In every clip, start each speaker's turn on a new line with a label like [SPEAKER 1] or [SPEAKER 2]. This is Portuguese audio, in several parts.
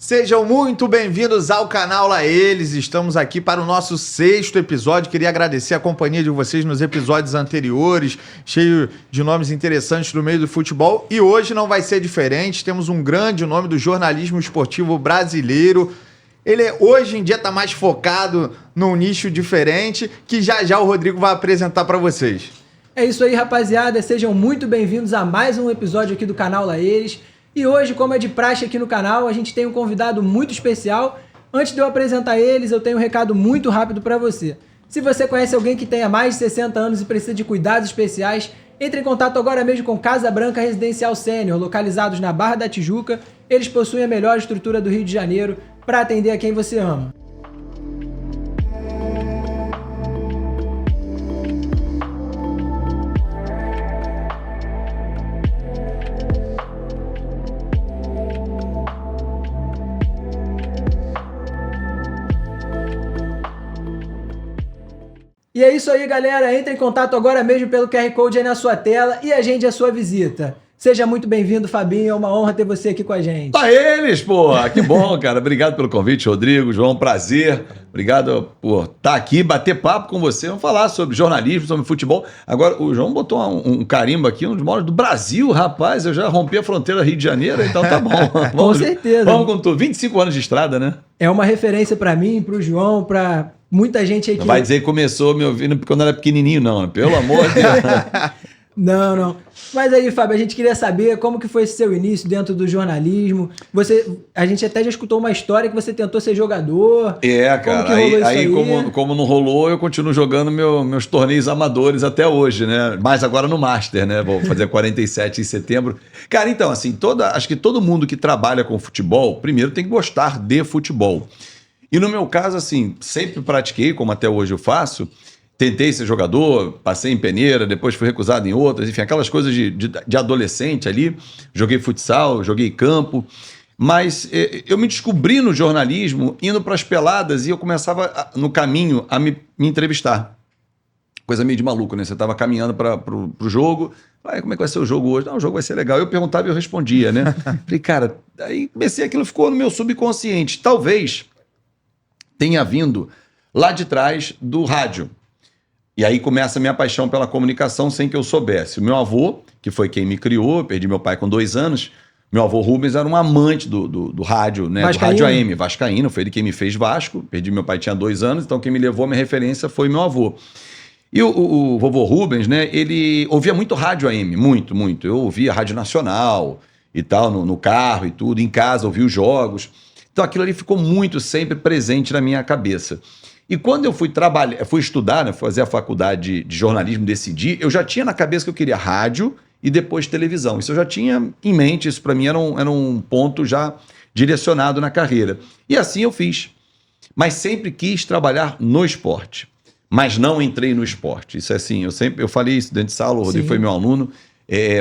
[SPEAKER 1] Sejam muito bem-vindos ao canal Lá Eles. Estamos aqui para o nosso 6º episódio. Queria agradecer a companhia de vocês nos episódios anteriores, cheio de nomes interessantes do meio do futebol. E hoje não vai ser diferente. Temos um grande nome do jornalismo esportivo brasileiro. Ele hoje em dia está mais focado num nicho diferente, que já o Rodrigo vai apresentar para vocês.
[SPEAKER 2] É isso aí, rapaziada. Sejam muito bem-vindos a mais um episódio aqui do canal Lá Eles. E hoje, como é de praxe aqui no canal, a gente tem um convidado muito especial. Antes de eu apresentar eles, eu tenho um recado muito rápido para você. Se você conhece alguém que tenha mais de 60 anos e precisa de cuidados especiais, entre em contato agora mesmo com Casa Branca Residencial Sênior, localizados na Barra da Tijuca. Eles possuem a melhor estrutura do Rio de Janeiro para atender a quem você ama. E é isso aí, galera. Entre em contato agora mesmo pelo QR Code aí na sua tela e agende a sua visita. Seja muito bem-vindo, Fabinho. É uma honra ter você aqui com a gente.
[SPEAKER 3] Tá eles, pô. Que bom, cara. Obrigado pelo convite, Rodrigo, João. Prazer. Obrigado por estar aqui, bater papo com você. Vamos falar sobre jornalismo, sobre futebol. Agora, o João botou um carimbo aqui, um dos maiores do Brasil, rapaz. Eu já rompi a fronteira Rio de Janeiro, então tá bom.
[SPEAKER 2] Com certeza.
[SPEAKER 3] Vamos com tudo. 25 anos de estrada, né?
[SPEAKER 2] É uma referência pra mim, pro João, pra muita gente aí que...
[SPEAKER 3] Não vai dizer que começou me ouvindo quando era pequenininho, não. Pelo amor de Deus.
[SPEAKER 2] Não. Mas aí, Fábio, a gente queria saber como que foi esse seu início dentro do jornalismo. A gente até já escutou uma história que você tentou ser jogador.
[SPEAKER 3] É, cara. Aí como não rolou, eu continuo jogando meus torneios amadores até hoje, né? Mas agora no Master, né? Vou fazer 47 em setembro. Cara, então, assim, acho que todo mundo que trabalha com futebol, primeiro tem que gostar de futebol. E no meu caso, assim, sempre pratiquei, como até hoje eu faço. Tentei ser jogador, passei em peneira, depois fui recusado em outras, enfim, aquelas coisas de adolescente ali. Joguei futsal, joguei campo, mas eu me descobri no jornalismo indo para as peladas e eu começava no caminho a me entrevistar. Coisa meio de maluco, né? Você estava caminhando para o jogo, como é que vai ser o jogo hoje? Não, o jogo vai ser legal. Eu perguntava e eu respondia, né? Falei, cara, aí comecei, aquilo ficou no meu subconsciente. Talvez tenha vindo lá de trás do rádio. E aí começa a minha paixão pela comunicação sem que eu soubesse. O meu avô, que foi quem me criou, perdi meu pai com 2 anos, meu avô Rubens era um amante do rádio, né?
[SPEAKER 2] Vascaíno.
[SPEAKER 3] Do rádio AM, vascaíno, foi ele quem me fez Vasco, perdi meu pai tinha 2 anos, então quem me levou a minha referência foi meu avô. E o vovô Rubens, né, ele ouvia muito rádio AM, muito. Eu ouvia Rádio Nacional e tal, no carro e tudo, em casa, ouvia os jogos. Então aquilo ali ficou muito sempre presente na minha cabeça. E quando eu fui estudar, né, fazer a faculdade de jornalismo, decidi, eu já tinha na cabeça que eu queria rádio e depois televisão. Isso eu já tinha em mente, isso para mim era um ponto já direcionado na carreira. E assim eu fiz. Mas sempre quis trabalhar no esporte. Mas não entrei no esporte. Isso é assim, eu falei isso dentro de sala, o Rodrigo foi meu aluno,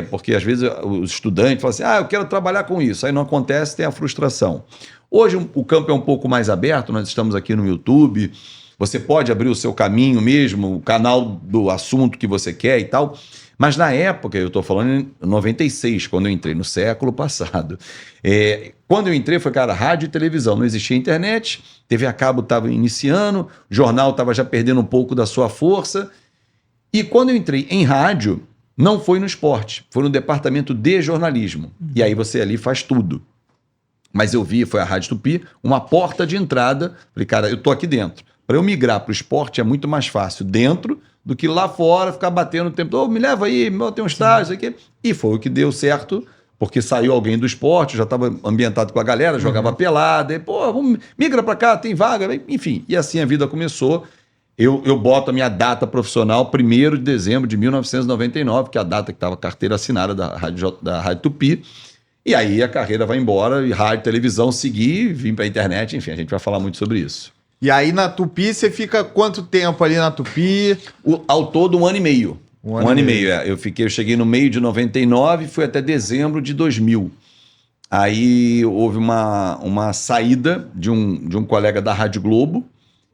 [SPEAKER 3] porque às vezes os estudantes falam assim, eu quero trabalhar com isso. Aí não acontece, tem a frustração. Hoje o campo é um pouco mais aberto, nós estamos aqui no YouTube, você pode abrir o seu caminho mesmo, o canal do assunto que você quer e tal, mas na época, eu estou falando em 96, quando eu entrei, no século passado, quando eu entrei foi, cara, rádio e televisão, não existia internet, TV a cabo estava iniciando, jornal estava já perdendo um pouco da sua força, e quando eu entrei em rádio, não foi no esporte, foi no departamento de jornalismo, e aí você ali faz tudo. Mas eu vi, foi a Rádio Tupi, uma porta de entrada. Falei, cara, eu tô aqui dentro. Para eu migrar para o esporte é muito mais fácil dentro do que lá fora ficar batendo o tempo. Me leva aí, tem um estágio, isso aqui. E foi o que deu certo, porque saiu alguém do esporte, já estava ambientado com a galera, jogava pelada. E, migra para cá, tem vaga. Enfim, e assim a vida começou. Eu boto a minha data profissional, 1º de dezembro de 1999, que é a data que estava a carteira assinada da Rádio Tupi. E aí a carreira vai embora, e rádio, televisão, seguir, vim para a internet, enfim, a gente vai falar muito sobre isso.
[SPEAKER 1] E aí na Tupi, você fica quanto tempo ali na Tupi?
[SPEAKER 3] Ao todo, 1 ano e meio. Um ano e meio. Eu cheguei no meio de 99 e fui até dezembro de 2000. Aí houve uma saída de um colega da Rádio Globo,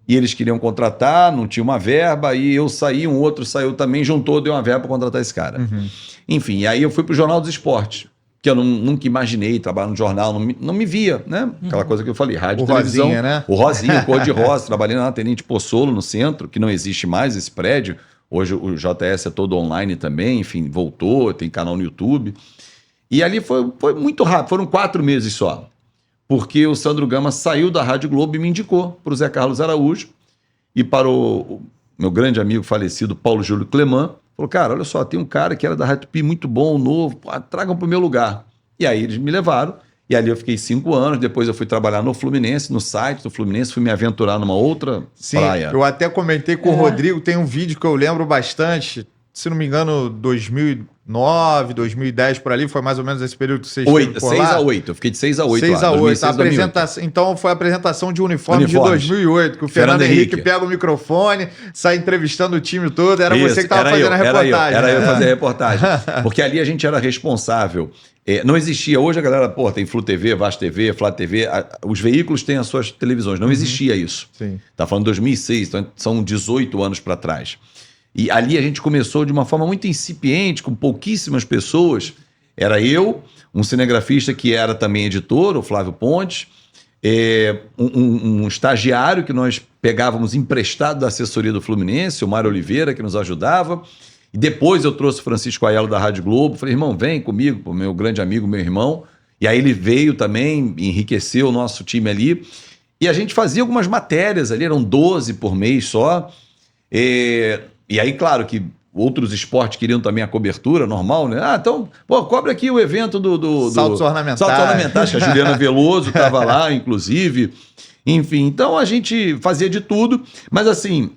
[SPEAKER 3] e eles queriam contratar, não tinha uma verba, aí eu saí, um outro saiu também, juntou, deu uma verba para contratar esse cara. Enfim, aí eu fui para o Jornal dos Esportes. que eu nunca imaginei trabalhar no jornal, não me via, né? Aquela coisa que eu falei, rádio,
[SPEAKER 1] O
[SPEAKER 3] televisão.
[SPEAKER 1] Rosinha, né?
[SPEAKER 3] O Rosinha, cor de rosa, trabalhei na Tenente Pozzolo, no centro, que não existe mais esse prédio. Hoje o JS é todo online também, enfim, voltou, tem canal no YouTube. E ali foi muito rápido, foram 4 meses só. Porque o Sandro Gama saiu da Rádio Globo e me indicou para o Zé Carlos Araújo e para o meu grande amigo falecido, Paulo Júlio Cleman. Falou, cara, olha só, tem um cara que era da Rádio Tupi muito bom, novo, tragam para o meu lugar. E aí eles me levaram, e ali eu fiquei 5 anos, depois eu fui trabalhar no Fluminense, no site do Fluminense, fui me aventurar numa outra praia.
[SPEAKER 1] Eu até comentei com o Rodrigo, tem um vídeo que eu lembro bastante, se não me engano, 2009, 2010, por ali, foi mais ou menos esse período que vocês esteve por
[SPEAKER 3] 6
[SPEAKER 1] lá.
[SPEAKER 3] a 8, eu fiquei de 6 a 8
[SPEAKER 1] 6
[SPEAKER 3] lá,
[SPEAKER 1] a 8.
[SPEAKER 3] 2006, 2008.
[SPEAKER 1] Então foi a apresentação de uniforme de
[SPEAKER 3] Uniformes.
[SPEAKER 1] 2008, que o Fernando Henrique pega o microfone, sai entrevistando o time todo, era você que estava fazendo a reportagem.
[SPEAKER 3] Era eu fazer a reportagem. Porque ali a gente era responsável. Não existia, hoje a galera, tem Flu TV, Vasco TV, Flá TV, os veículos têm as suas televisões, não existia isso.
[SPEAKER 1] Sim.
[SPEAKER 3] Tá falando de 2006, então são 18 anos para trás. E ali a gente começou de uma forma muito incipiente, com pouquíssimas pessoas. Era eu, um cinegrafista que era também editor, o Flávio Pontes, um estagiário que nós pegávamos emprestado da assessoria do Fluminense, o Mário Oliveira, que nos ajudava. E depois eu trouxe o Francisco Aiello da Rádio Globo. Falei, irmão, vem comigo, meu grande amigo, meu irmão. E aí ele veio também, enriqueceu o nosso time ali. E a gente fazia algumas matérias ali, eram 12 por mês só. E aí, claro que outros esportes queriam também a cobertura, normal, né? Então, cobre aqui o evento do
[SPEAKER 1] Saltos ornamentais.
[SPEAKER 3] Saltos ornamentais, que a Juliana Veloso estava lá, inclusive. Enfim, então a gente fazia de tudo. Mas assim,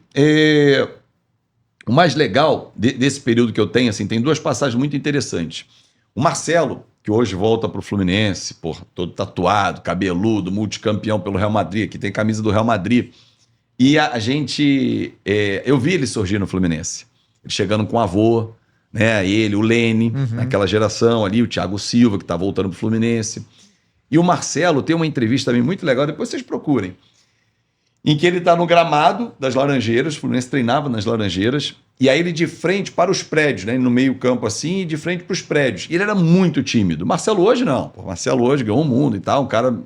[SPEAKER 3] o mais legal desse período que eu tenho, assim, tem 2 passagens muito interessantes. O Marcelo, que hoje volta para o Fluminense, todo tatuado, cabeludo, multicampeão pelo Real Madrid, que tem camisa do Real Madrid. E a gente... eu vi ele surgir no Fluminense. Ele chegando com o avô, né? Ele, o Lene, naquela geração ali, o Thiago Silva, que está voltando para o Fluminense. E o Marcelo tem uma entrevista também muito legal, depois vocês procurem, em que ele está no gramado das Laranjeiras, o Fluminense treinava nas Laranjeiras, e aí ele de frente para os prédios, né? No meio campo assim, e de frente para os prédios. E ele era muito tímido. Marcelo hoje não. Marcelo hoje ganhou o mundo e tal, um cara...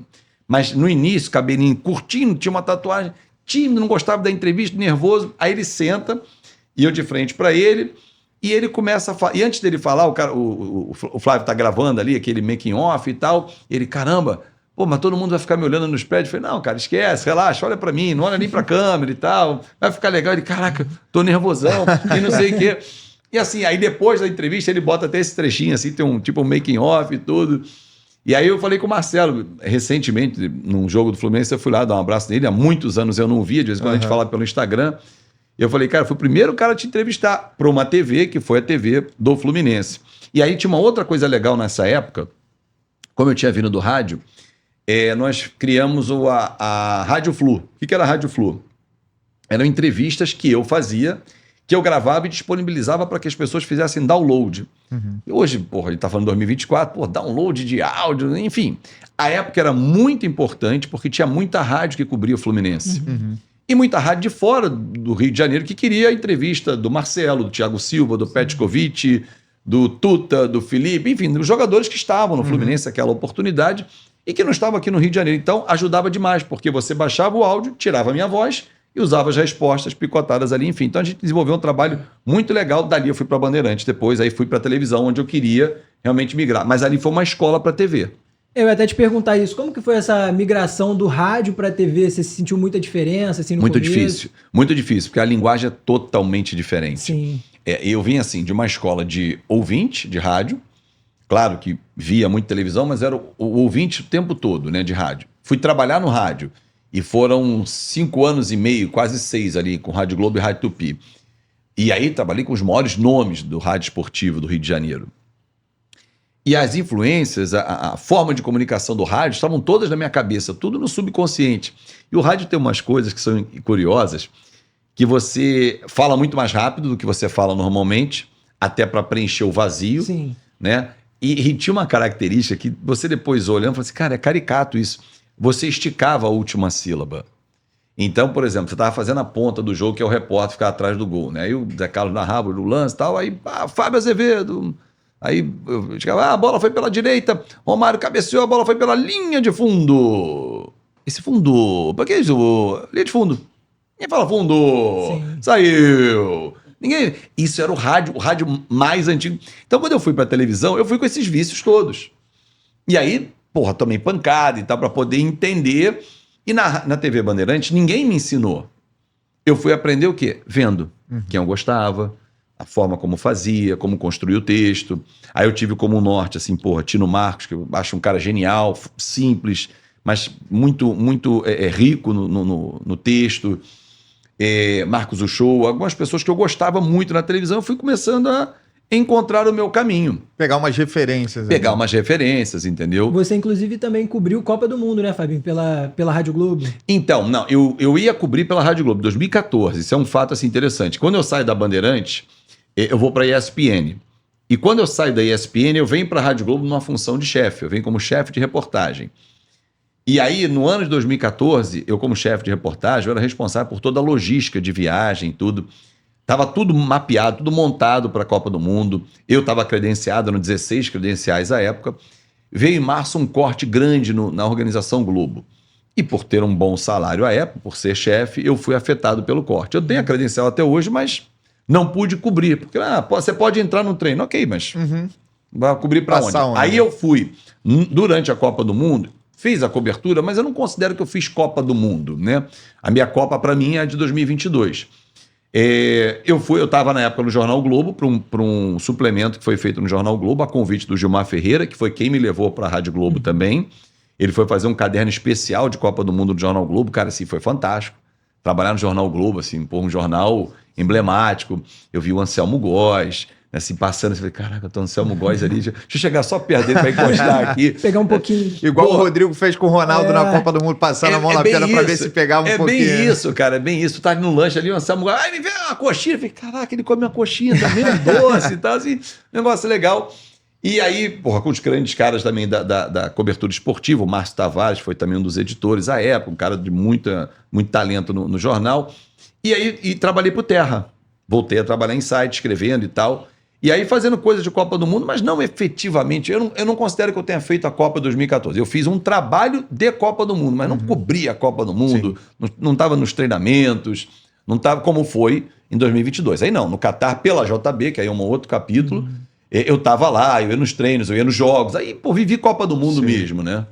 [SPEAKER 3] Mas no início, cabelinho curtinho, tinha uma tatuagem... tímido, não gostava da entrevista, nervoso. Aí ele senta, e eu de frente para ele, e ele começa a falar. E antes dele falar, o Flávio tá gravando ali, aquele making off e tal, e ele, caramba, mas todo mundo vai ficar me olhando nos prédios. Eu falei, não, cara, esquece, relaxa, olha para mim, não olha nem pra câmera e tal, vai ficar legal. Ele, caraca, tô nervosão, e não sei o quê. E assim, aí depois da entrevista, ele bota até esse trechinho, assim, tem um making off e tudo. E aí eu falei com o Marcelo, recentemente, num jogo do Fluminense, eu fui lá dar um abraço nele, há muitos anos eu não via, de vez em quando a gente fala pelo Instagram, e eu falei, cara, foi o primeiro cara a te entrevistar para uma TV, que foi a TV do Fluminense. E aí tinha uma outra coisa legal nessa época, como eu tinha vindo do rádio, nós criamos a Rádio Flu. O que era a Rádio Flu? Eram entrevistas que eu fazia, que eu gravava e disponibilizava para que as pessoas fizessem download. E hoje, ele está falando 2024, download de áudio, enfim. A época era muito importante porque tinha muita rádio que cobria o Fluminense. E muita rádio de fora do Rio de Janeiro que queria a entrevista do Marcelo, do Thiago Silva, do Petkovic, do Tuta, do Felipe, enfim, dos jogadores que estavam no Fluminense naquela oportunidade e que não estavam aqui no Rio de Janeiro. Então, ajudava demais, porque você baixava o áudio, tirava a minha voz e usava as respostas picotadas ali, enfim. Então a gente desenvolveu um trabalho muito legal. Dali eu fui para a Bandeirantes, depois aí fui para a televisão, onde eu queria realmente migrar. Mas ali foi uma escola para a TV.
[SPEAKER 2] Eu ia até te perguntar isso, como que foi essa migração do rádio para a TV? Você sentiu muita diferença assim, no
[SPEAKER 3] Muito
[SPEAKER 2] começo?
[SPEAKER 3] Muito difícil, porque a linguagem é totalmente diferente.
[SPEAKER 2] Sim.
[SPEAKER 3] Eu vim assim, de uma escola de ouvinte de rádio, claro que via muito televisão, mas era o ouvinte o tempo todo, né, de rádio. Fui trabalhar no rádio. E foram 5 anos e meio, quase 6 ali, com Rádio Globo e Rádio Tupi. E aí trabalhei com os maiores nomes do rádio esportivo do Rio de Janeiro. E as influências, a forma de comunicação do rádio estavam todas na minha cabeça, tudo no subconsciente. E o rádio tem umas coisas que são curiosas, que você fala muito mais rápido do que você fala normalmente, até para preencher o vazio.
[SPEAKER 2] Sim.
[SPEAKER 3] Né? E tinha uma característica que você depois olhando, fala assim, cara, é caricato isso. Você esticava a última sílaba. Então, por exemplo, você estava fazendo a ponta do jogo, que é o repórter ficar atrás do gol, né? Aí o Zé Carlos narrava o lance e tal, aí Fábio Azevedo, Aí eu chegava, a bola foi pela direita, Romário cabeceou, a bola foi pela linha de fundo. Esse fundo, pra que isso? Linha de fundo. Ninguém fala fundo.
[SPEAKER 2] Sim.
[SPEAKER 3] Saiu. Ninguém. Isso era o rádio mais antigo. Então, quando eu fui pra televisão, eu fui com esses vícios todos. E aí, porra, tomei pancada e tal, pra poder entender. E na TV Bandeirantes, ninguém me ensinou. Eu fui aprender o quê? Vendo. Quem eu gostava, a forma como fazia, como construir o texto. Aí eu tive como norte, assim, porra, Tino Marcos, que eu acho um cara genial, simples, mas muito rico no texto. Marcos Uchoa, algumas pessoas que eu gostava muito na televisão, eu fui começando a encontrar o meu caminho.
[SPEAKER 1] Pegar umas referências.
[SPEAKER 3] Pegar umas referências, entendeu?
[SPEAKER 2] Você, inclusive, também cobriu Copa do Mundo, né, Fabinho? Pela Rádio Globo.
[SPEAKER 3] Então, não, eu ia cobrir pela Rádio Globo, 2014. Isso é um fato, assim, interessante. Quando eu saio da Bandeirantes, eu vou para a ESPN. E quando eu saio da ESPN, eu venho para a Rádio Globo numa função de chefe. Eu venho como chefe de reportagem. E aí, no ano de 2014, eu como chefe de reportagem, eu era responsável por toda a logística de viagem, tudo. Estava tudo mapeado, tudo montado para a Copa do Mundo. Eu estava credenciado, eram 16 credenciais à época. Veio em março um corte grande na Organização Globo. E por ter um bom salário à época, por ser chefe, eu fui afetado pelo corte. Eu tenho a credencial até hoje, mas não pude cobrir. Porque você pode entrar no treino. Ok, mas vai cobrir para onde? Aí eu fui, durante a Copa do Mundo, fiz a cobertura, mas eu não considero que eu fiz Copa do Mundo, né? A minha Copa, para mim, é a de 2022. Eu estava na época no Jornal Globo para um suplemento que foi feito no Jornal Globo, a convite do Gilmar Ferreira, que foi quem me levou para a Rádio Globo também. Ele foi fazer um caderno especial de Copa do Mundo do Jornal Globo, cara, assim, foi fantástico. Trabalhar no Jornal Globo, assim, pô, um jornal emblemático. Eu vi o Anselmo Góes, assim, passando, assim, falei, caraca, eu tô no Anselmo Góes ali, deixa eu chegar só perto dele para encostar aqui.
[SPEAKER 2] Pegar um pouquinho.
[SPEAKER 1] Igual o Rodrigo fez com o Ronaldo na Copa do Mundo, passando a mão na perna para ver se pegava um pouquinho.
[SPEAKER 3] É bem isso, cara, é bem isso. Tu tá no lanche ali, o Anselmo Góes, me vê uma coxinha. Eu falei, caraca, ele come uma coxinha também, doce e tal, assim, negócio legal. E aí, porra, com os grandes caras também da cobertura esportiva, o Márcio Tavares foi também um dos editores à época, um cara de muito talento no jornal. E aí trabalhei pro Terra. Voltei a trabalhar em site, escrevendo e tal. E aí fazendo coisas de Copa do Mundo, mas não efetivamente. Eu não considero que eu tenha feito a Copa 2014. Eu fiz um trabalho de Copa do Mundo, mas não cobri a Copa do Mundo, não estava nos treinamentos, não estava como foi em 2022. Aí não, no Catar pela JB, que aí é um outro capítulo, eu estava lá, eu ia nos treinos, eu ia nos jogos. Aí, pô, vivi Copa do Mundo mesmo, né?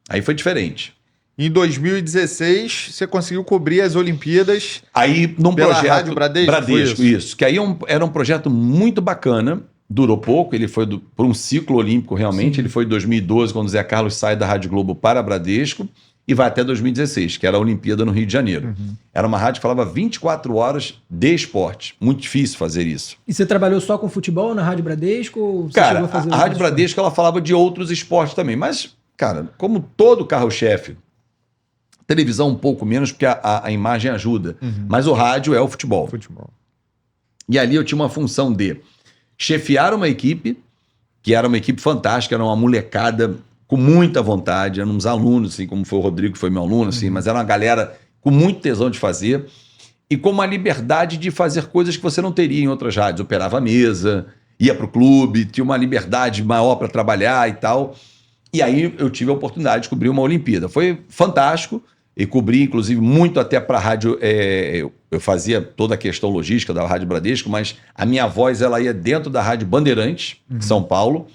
[SPEAKER 3] Aí foi diferente.
[SPEAKER 1] Em 2016, você conseguiu cobrir as Olimpíadas.
[SPEAKER 3] Aí, num
[SPEAKER 1] pela
[SPEAKER 3] projeto
[SPEAKER 1] Rádio Bradesco,
[SPEAKER 3] isso. Que aí era um projeto muito bacana, durou pouco, ele foi por um ciclo olímpico realmente. Sim. Ele foi em 2012, quando o Zé Carlos sai da Rádio Globo para a Bradesco, e vai até 2016, que era a Olimpíada no Rio de Janeiro. Era uma rádio que falava 24 horas de esporte. Muito difícil fazer isso.
[SPEAKER 2] E você trabalhou só com futebol na Rádio Bradesco? Ou você
[SPEAKER 3] cara,
[SPEAKER 2] chegou a fazer
[SPEAKER 3] a Rádio Bradesco ela falava de outros esportes também, mas, cara, como todo carro-chefe, televisão um pouco menos, porque a imagem ajuda. Mas o rádio é o futebol. E ali eu tinha uma função de chefiar uma equipe, que era uma equipe fantástica, era uma molecada com muita vontade, eram uns alunos, assim, como foi o Rodrigo, que foi meu aluno, assim, mas era uma galera com muito tesão de fazer, e com uma liberdade de fazer coisas que você não teria em outras rádios. Operava a mesa, ia para o clube, tinha uma liberdade maior para trabalhar e tal. E aí eu tive a oportunidade de cobrir uma Olimpíada. Foi fantástico. E cobri, inclusive, muito até para a rádio. Eu fazia toda a questão logística da Rádio Bradesco, mas a minha voz ela ia dentro da Rádio Bandeirantes, em São Paulo.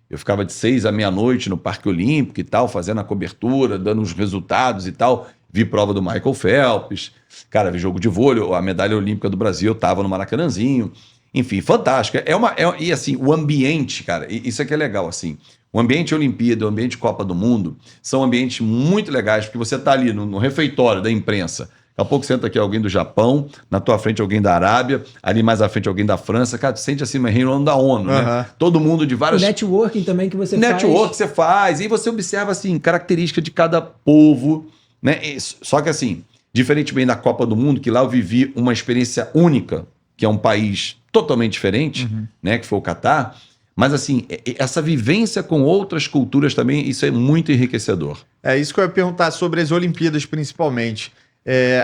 [SPEAKER 3] Eu ficava de 6 à meia-noite no Parque Olímpico e tal, fazendo a cobertura, dando os resultados e tal. Vi prova do Michael Phelps, cara, vi jogo de vôlei, a medalha olímpica do Brasil, eu estava no Maracanãzinho. Enfim, fantástica. E assim, o ambiente, cara, isso é que é legal, assim. O ambiente Olimpíada, o ambiente Copa do Mundo, são ambientes muito legais, porque você está ali no refeitório da imprensa. Daqui a pouco senta aqui alguém do Japão, na tua frente alguém da Arábia, ali mais à frente alguém da França. Cara, tu sente assim, uma reunião da ONU, né? Todo mundo de várias...
[SPEAKER 2] O networking também que você faz.
[SPEAKER 3] Network que você faz. E você observa, assim, características de cada povo, né? Só que, assim, diferentemente da Copa do Mundo, que lá eu vivi uma experiência única, que é um país totalmente diferente, né? Que foi o Catar. Mas, assim, essa vivência com outras culturas também, isso é muito enriquecedor.
[SPEAKER 1] É isso que eu ia perguntar sobre as Olimpíadas, principalmente.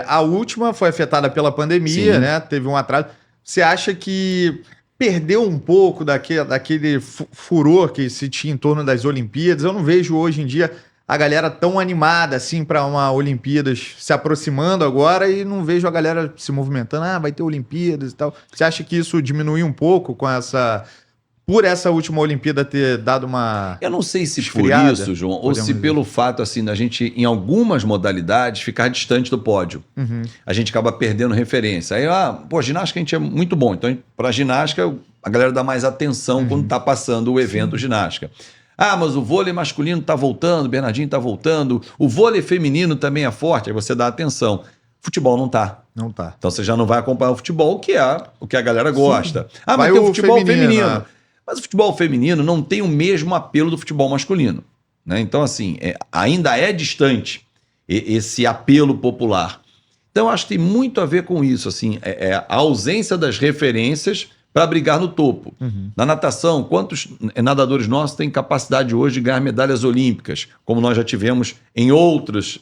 [SPEAKER 1] A última foi afetada pela pandemia, né? Teve um atraso. Você acha que perdeu um pouco daquele furor que se tinha em torno das Olimpíadas. Eu não vejo hoje em dia a galera tão animada assim para uma Olimpíadas se aproximando agora e não vejo a galera se movimentando. Vai ter Olimpíadas e tal. Você acha que isso diminuiu um pouco por essa última Olimpíada ter dado uma
[SPEAKER 3] Eu não sei se
[SPEAKER 1] esfriada,
[SPEAKER 3] por isso, João, ou se
[SPEAKER 1] dizer.
[SPEAKER 3] pelo fato assim da gente, em algumas modalidades, ficar distante do pódio. A gente acaba perdendo referência. Aí, ginástica a gente é muito bom. Então, para ginástica, a galera dá mais atenção quando está passando o evento ginástica. Mas o vôlei masculino está voltando, o Bernardinho está voltando, o vôlei feminino também é forte, aí você dá atenção. Futebol não tá.
[SPEAKER 1] Não tá.
[SPEAKER 3] Então você já não vai acompanhar o futebol, que é o que a galera gosta. Mas
[SPEAKER 1] Vai
[SPEAKER 3] tem o
[SPEAKER 1] o
[SPEAKER 3] futebol
[SPEAKER 1] feminino,
[SPEAKER 3] feminino.
[SPEAKER 1] né?
[SPEAKER 3] Mas o futebol feminino não tem o mesmo apelo do futebol masculino. Né? Então, assim, ainda é distante esse apelo popular. Então, acho que tem muito a ver com isso, assim, a ausência das referências para brigar no topo. Na natação, quantos nadadores nossos têm capacidade hoje de ganhar medalhas olímpicas, como nós já tivemos em outros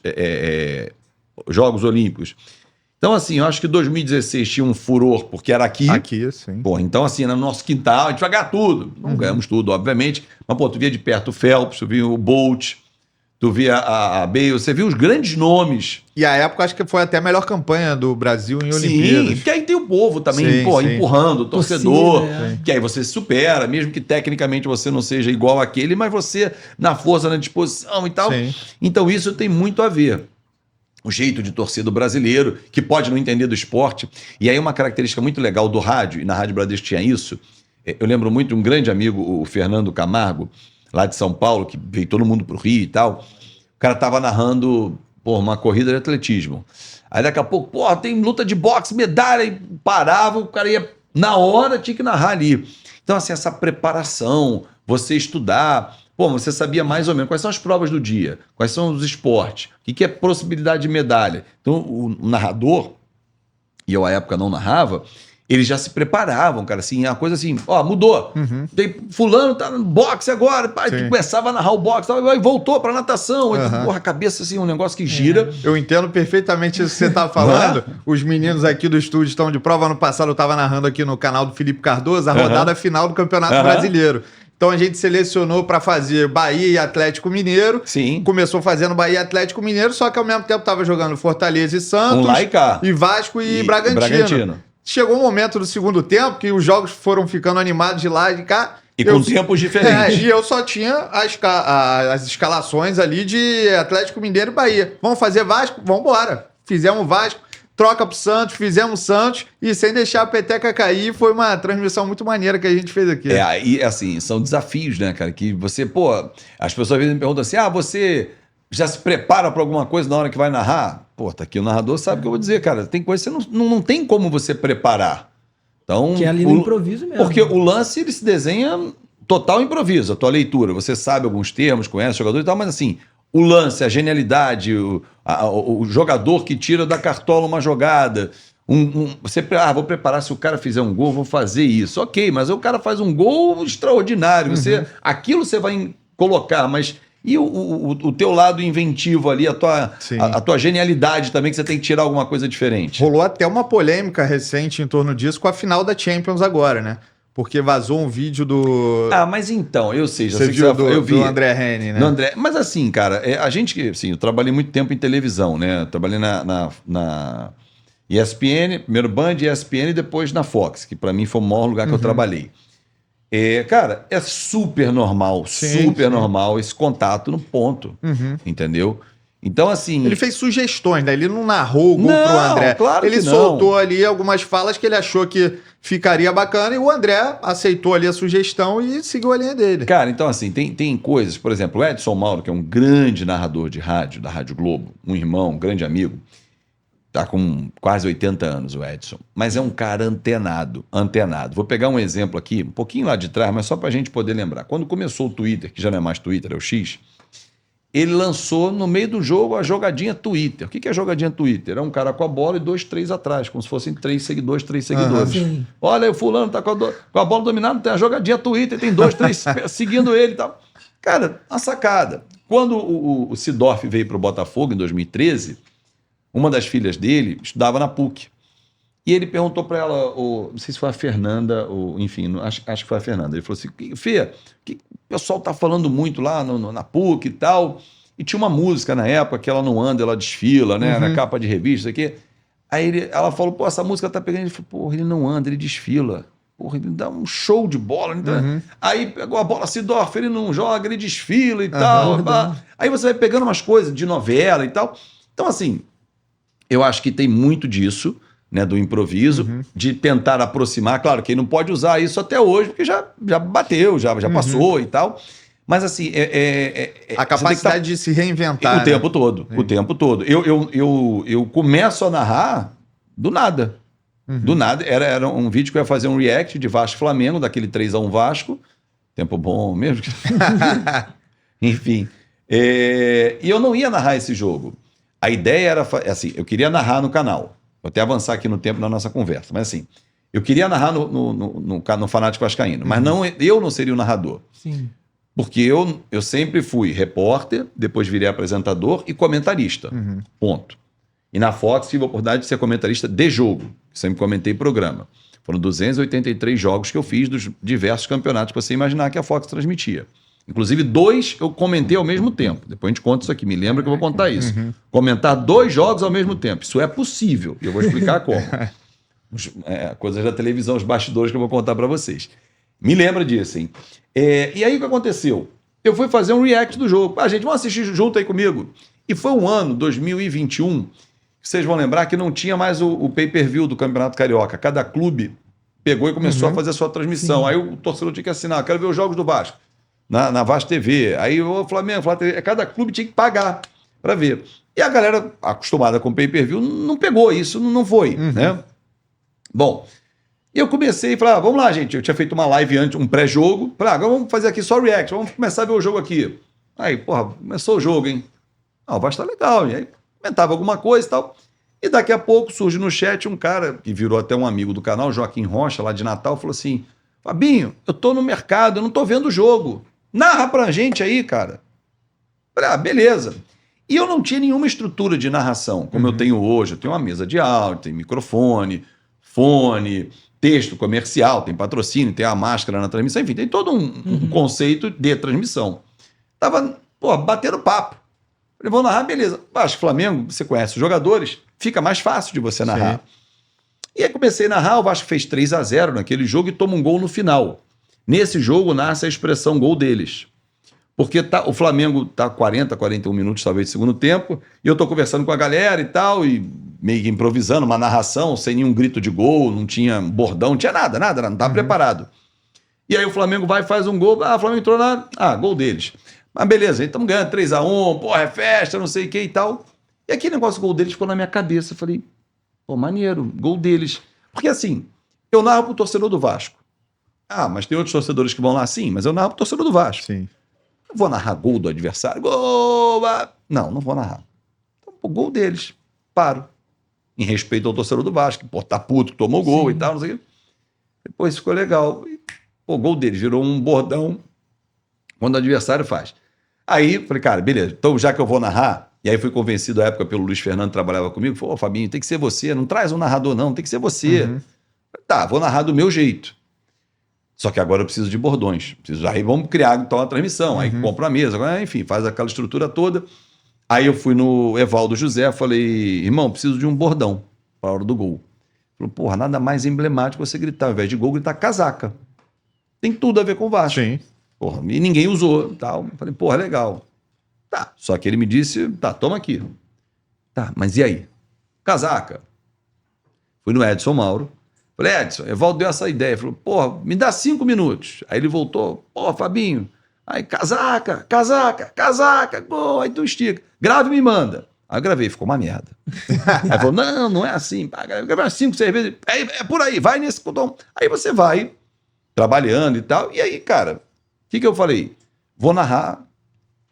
[SPEAKER 3] Jogos Olímpicos? Então, assim, eu acho que 2016 tinha um furor, porque era aqui.
[SPEAKER 1] Aqui, sim.
[SPEAKER 3] Pô, então, assim, no nosso quintal, a gente vai ganhar tudo. Não ganhamos tudo, obviamente. Mas, tu via de perto o Phelps, tu via o Bolt, tu via a Bale, você viu os grandes nomes.
[SPEAKER 1] E a época, acho que foi até a melhor campanha do Brasil em Olimpíadas.
[SPEAKER 3] Sim, porque aí tem o povo também,
[SPEAKER 1] Sim, sim.
[SPEAKER 3] empurrando, o torcedor.
[SPEAKER 2] Torcida,
[SPEAKER 3] Que aí você se supera, mesmo que tecnicamente você não seja igual àquele, mas você, na força, na disposição e tal.
[SPEAKER 1] Sim.
[SPEAKER 3] Então, isso tem muito a ver. O jeito de torcer do brasileiro, que pode não entender do esporte. E aí uma característica muito legal do rádio, e na Rádio Bradesco tinha isso, eu lembro muito de um grande amigo, o Fernando Camargo, lá de São Paulo, que veio todo mundo pro Rio e tal. O cara tava narrando uma corrida de atletismo. Aí daqui a pouco, tem luta de boxe, medalha, e parava, o cara ia, na hora, tinha que narrar ali. Então, assim, essa preparação, você estudar... você sabia mais ou menos quais são as provas do dia, quais são os esportes, o que é possibilidade de medalha. Então, o narrador, e eu à época não narrava, eles já se preparavam, cara, assim, a coisa assim, mudou. Tem fulano tá no boxe agora, começava a narrar o boxe, aí voltou pra natação, aí, a cabeça assim, um negócio que gira.
[SPEAKER 1] Eu entendo perfeitamente isso que você tá falando. Os meninos aqui do estúdio estão de prova. Ano passado eu tava narrando aqui no canal do Felipe Cardoso a rodada final do Campeonato Brasileiro. Então a gente selecionou para fazer Bahia e Atlético Mineiro.
[SPEAKER 3] Sim.
[SPEAKER 1] Começou fazendo Bahia e Atlético Mineiro, só que ao mesmo tempo tava jogando Fortaleza e Santos.
[SPEAKER 3] Lá e cá.
[SPEAKER 1] E Vasco e Bragantino. Chegou um momento do segundo tempo que os jogos foram ficando animados de lá e de cá.
[SPEAKER 3] E com tempos diferentes.
[SPEAKER 1] E eu só tinha as escalações ali de Atlético Mineiro e Bahia. Vamos fazer Vasco? Vamos embora. Fizemos Vasco. Troca pro Santos, fizemos Santos e sem deixar a peteca cair, foi uma transmissão muito maneira que a gente fez aqui.
[SPEAKER 3] E assim, são desafios, né, cara, que você, as pessoas às vezes me perguntam assim, você já se prepara para alguma coisa na hora que vai narrar? Tá aqui o narrador sabe o que eu vou dizer, cara, tem coisa que você não tem como você preparar. Então,
[SPEAKER 2] que é ali no improviso mesmo.
[SPEAKER 3] Porque o lance, ele se desenha total improviso, a tua leitura, você sabe alguns termos, conhece o jogador e tal, mas assim... O lance, a genialidade, o jogador que tira da cartola uma jogada. Você, vou preparar, se o cara fizer um gol, vou fazer isso. Ok, mas o cara faz um gol extraordinário. Aquilo você vai colocar, mas e o teu lado inventivo ali, a tua genialidade também, que você tem que tirar alguma coisa diferente?
[SPEAKER 1] Rolou até uma polêmica recente em torno disso com a final da Champions agora, né? Porque vazou um vídeo do...
[SPEAKER 3] mas então, eu sei, já sei
[SPEAKER 1] viu
[SPEAKER 3] que eu vi.
[SPEAKER 1] Do André Henning, né?
[SPEAKER 3] Mas assim, cara, a gente, assim, eu trabalhei muito tempo em televisão, né? Eu trabalhei na ESPN, primeiro Band, ESPN e depois na Fox, que pra mim foi o maior lugar que eu trabalhei. Cara, é super normal, normal esse contato no ponto, entendeu? Então, assim...
[SPEAKER 1] Ele fez sugestões, né? Ele não narrou o gol pro André.
[SPEAKER 3] Claro
[SPEAKER 1] ele
[SPEAKER 3] que não.
[SPEAKER 1] soltou ali algumas falas que ele achou que ficaria bacana e o André aceitou ali a sugestão e seguiu a linha dele.
[SPEAKER 3] Cara, então assim, tem coisas... Por exemplo, o Edson Mauro, que é um grande narrador de rádio, da Rádio Globo, um irmão, um grande amigo, tá com quase 80 anos o Edson, mas é um cara antenado. Vou pegar um exemplo aqui, um pouquinho lá de trás, mas só pra gente poder lembrar. Quando começou o Twitter, que já não é mais Twitter, é o X... Ele lançou no meio do jogo a jogadinha Twitter. O que é jogadinha Twitter? É um cara com a bola e 2, 3 atrás, como se fossem 3 seguidores. Olha, o fulano tá com a bola dominada, tem a jogadinha Twitter, tem 2, 3 seguindo ele e tal. Cara, uma sacada. Quando o Sidorf veio para o Botafogo em 2013, uma das filhas dele estudava na PUC. E ele perguntou para ela, não sei se foi a Fernanda, ou enfim, acho que foi a Fernanda. Ele falou assim, Fê, que o pessoal tá falando muito lá na PUC e tal, e tinha uma música na época que ela não anda, ela desfila, né, na capa de revista, isso aqui. Aí ela falou, pô, essa música tá pegando. Ele falou, porra, ele não anda, ele desfila. Porra, ele dá um show de bola. Então, aí pegou a bola, Sidorf, ele não joga, ele desfila e tal. Aí você vai pegando umas coisas de novela e tal. Então, assim, eu acho que tem muito disso, né, do improviso, de tentar aproximar. Claro que ele não pode usar isso até hoje, porque já bateu, já passou e tal. Mas, assim...
[SPEAKER 1] a capacidade de se reinventar.
[SPEAKER 3] O tempo todo, o tempo todo. Eu começo a narrar do nada. Do nada. Era um vídeo que eu ia fazer um react de Vasco-Flamengo, daquele 3-1 Vasco. Tempo bom mesmo. Enfim. E eu não ia narrar esse jogo. A ideia era, assim, eu queria narrar no canal. Vou até avançar aqui no tempo da nossa conversa. Mas, assim, eu queria narrar no Fanático Vascaíno. Mas eu não seria o narrador.
[SPEAKER 2] Sim.
[SPEAKER 3] Porque eu sempre fui repórter, depois virei apresentador e comentarista. Ponto. E na Fox tive a oportunidade de ser comentarista de jogo. Sempre comentei programa. Foram 283 jogos que eu fiz dos diversos campeonatos que você imaginar que a Fox transmitia. Inclusive 2 eu comentei ao mesmo tempo. Depois a gente conta isso aqui. Me lembra que eu vou contar isso. Comentar 2 jogos ao mesmo tempo. Isso é possível. E eu vou explicar como. Coisas da televisão, os bastidores que eu vou contar para vocês. Me lembra disso, hein? E aí o que aconteceu? Eu fui fazer um react do jogo. Gente, vamos assistir junto aí comigo. E foi um ano, 2021, que vocês vão lembrar que não tinha mais o pay-per-view do Campeonato Carioca. Cada clube pegou e começou a fazer a sua transmissão. Sim. Aí o torcedor tinha que assinar, quero ver os jogos do Vasco, na Vasco TV. Aí o Flamengo, cada clube tinha que pagar para ver. E a galera, acostumada com pay-per-view, não pegou isso, não foi, né? Bom... E eu comecei e falei, vamos lá, gente. Eu tinha feito uma live antes, um pré-jogo. Falei, agora vamos fazer aqui só react, vamos começar a ver o jogo aqui. Aí, porra, começou o jogo, hein? O Vasco tá legal. E aí, comentava alguma coisa e tal. E daqui a pouco surge no chat um cara, que virou até um amigo do canal, Joaquim Rocha, lá de Natal, falou assim, Fabinho, eu tô no mercado, eu não tô vendo o jogo. Narra pra gente aí, cara. Falei, beleza. E eu não tinha nenhuma estrutura de narração, como eu tenho hoje. Eu tenho uma mesa de áudio, tenho microfone, fone... texto comercial, tem patrocínio, tem a máscara na transmissão, enfim, tem todo um conceito de transmissão. Tava, batendo papo. Falei, vou narrar, beleza. Vasco, Flamengo, você conhece os jogadores, fica mais fácil de você narrar. Sim. E aí comecei a narrar, o Vasco fez 3-0 naquele jogo e toma um gol no final. Nesse jogo nasce a expressão gol deles. Porque o Flamengo tá 40, 41 minutos, talvez, de segundo tempo, e eu tô conversando com a galera e tal, e meio que improvisando uma narração, sem nenhum grito de gol, não tinha bordão, não tinha nada, não tava preparado. E aí o Flamengo vai e faz um gol, o Flamengo entrou gol deles. Mas beleza, então estamos ganhando 3-1, porra, é festa, não sei o que e tal. E aquele negócio, gol deles, ficou na minha cabeça, eu falei, maneiro, gol deles. Porque assim, eu narro pro torcedor do Vasco. Mas tem outros torcedores que vão lá, sim, mas eu narro pro torcedor do Vasco.
[SPEAKER 1] Sim.
[SPEAKER 3] Eu vou narrar gol do adversário? Gol! Não vou narrar. Então, gol deles. Paro. Em respeito ao torcedor do Vasco. Tá puto, tomou gol. Sim. E tal, não sei o quê. Depois ficou legal. Gol deles. Virou um bordão quando o adversário faz. Aí, falei, cara, beleza. Então, já que eu vou narrar, e aí fui convencido à época pelo Luiz Fernando, que trabalhava comigo, falou, Fabinho, tem que ser você. Não traz um narrador, não. Tem que ser você. Tá, vou narrar do meu jeito. Só que agora eu preciso de bordões. Aí vamos criar então a transmissão. Aí compro a mesa, enfim, faz aquela estrutura toda. Aí eu fui no Evaldo José, falei, irmão, preciso de um bordão para a hora do gol. Ele falou, porra, nada mais emblemático você gritar, ao invés de gol, gritar casaca. Tem tudo a ver com o Vasco.
[SPEAKER 1] Sim.
[SPEAKER 3] Porra, e ninguém usou. Tal. Falei, porra, legal. Tá, só que ele me disse, tá, toma aqui. Tá, mas e aí? Casaca. Fui no Edson Mauro. Falei, Edson, Evaldo deu essa ideia. Falou, porra, me dá 5 minutos. Aí ele voltou, Fabinho. Aí, casaca, gol. Aí tu estica. Grave e me manda. Aí eu gravei, ficou uma merda. Aí falou, não é assim. Gravei 5, 6 vezes. É por aí, vai nesse botão. Aí você vai trabalhando e tal. E aí, cara, o que eu falei? Vou narrar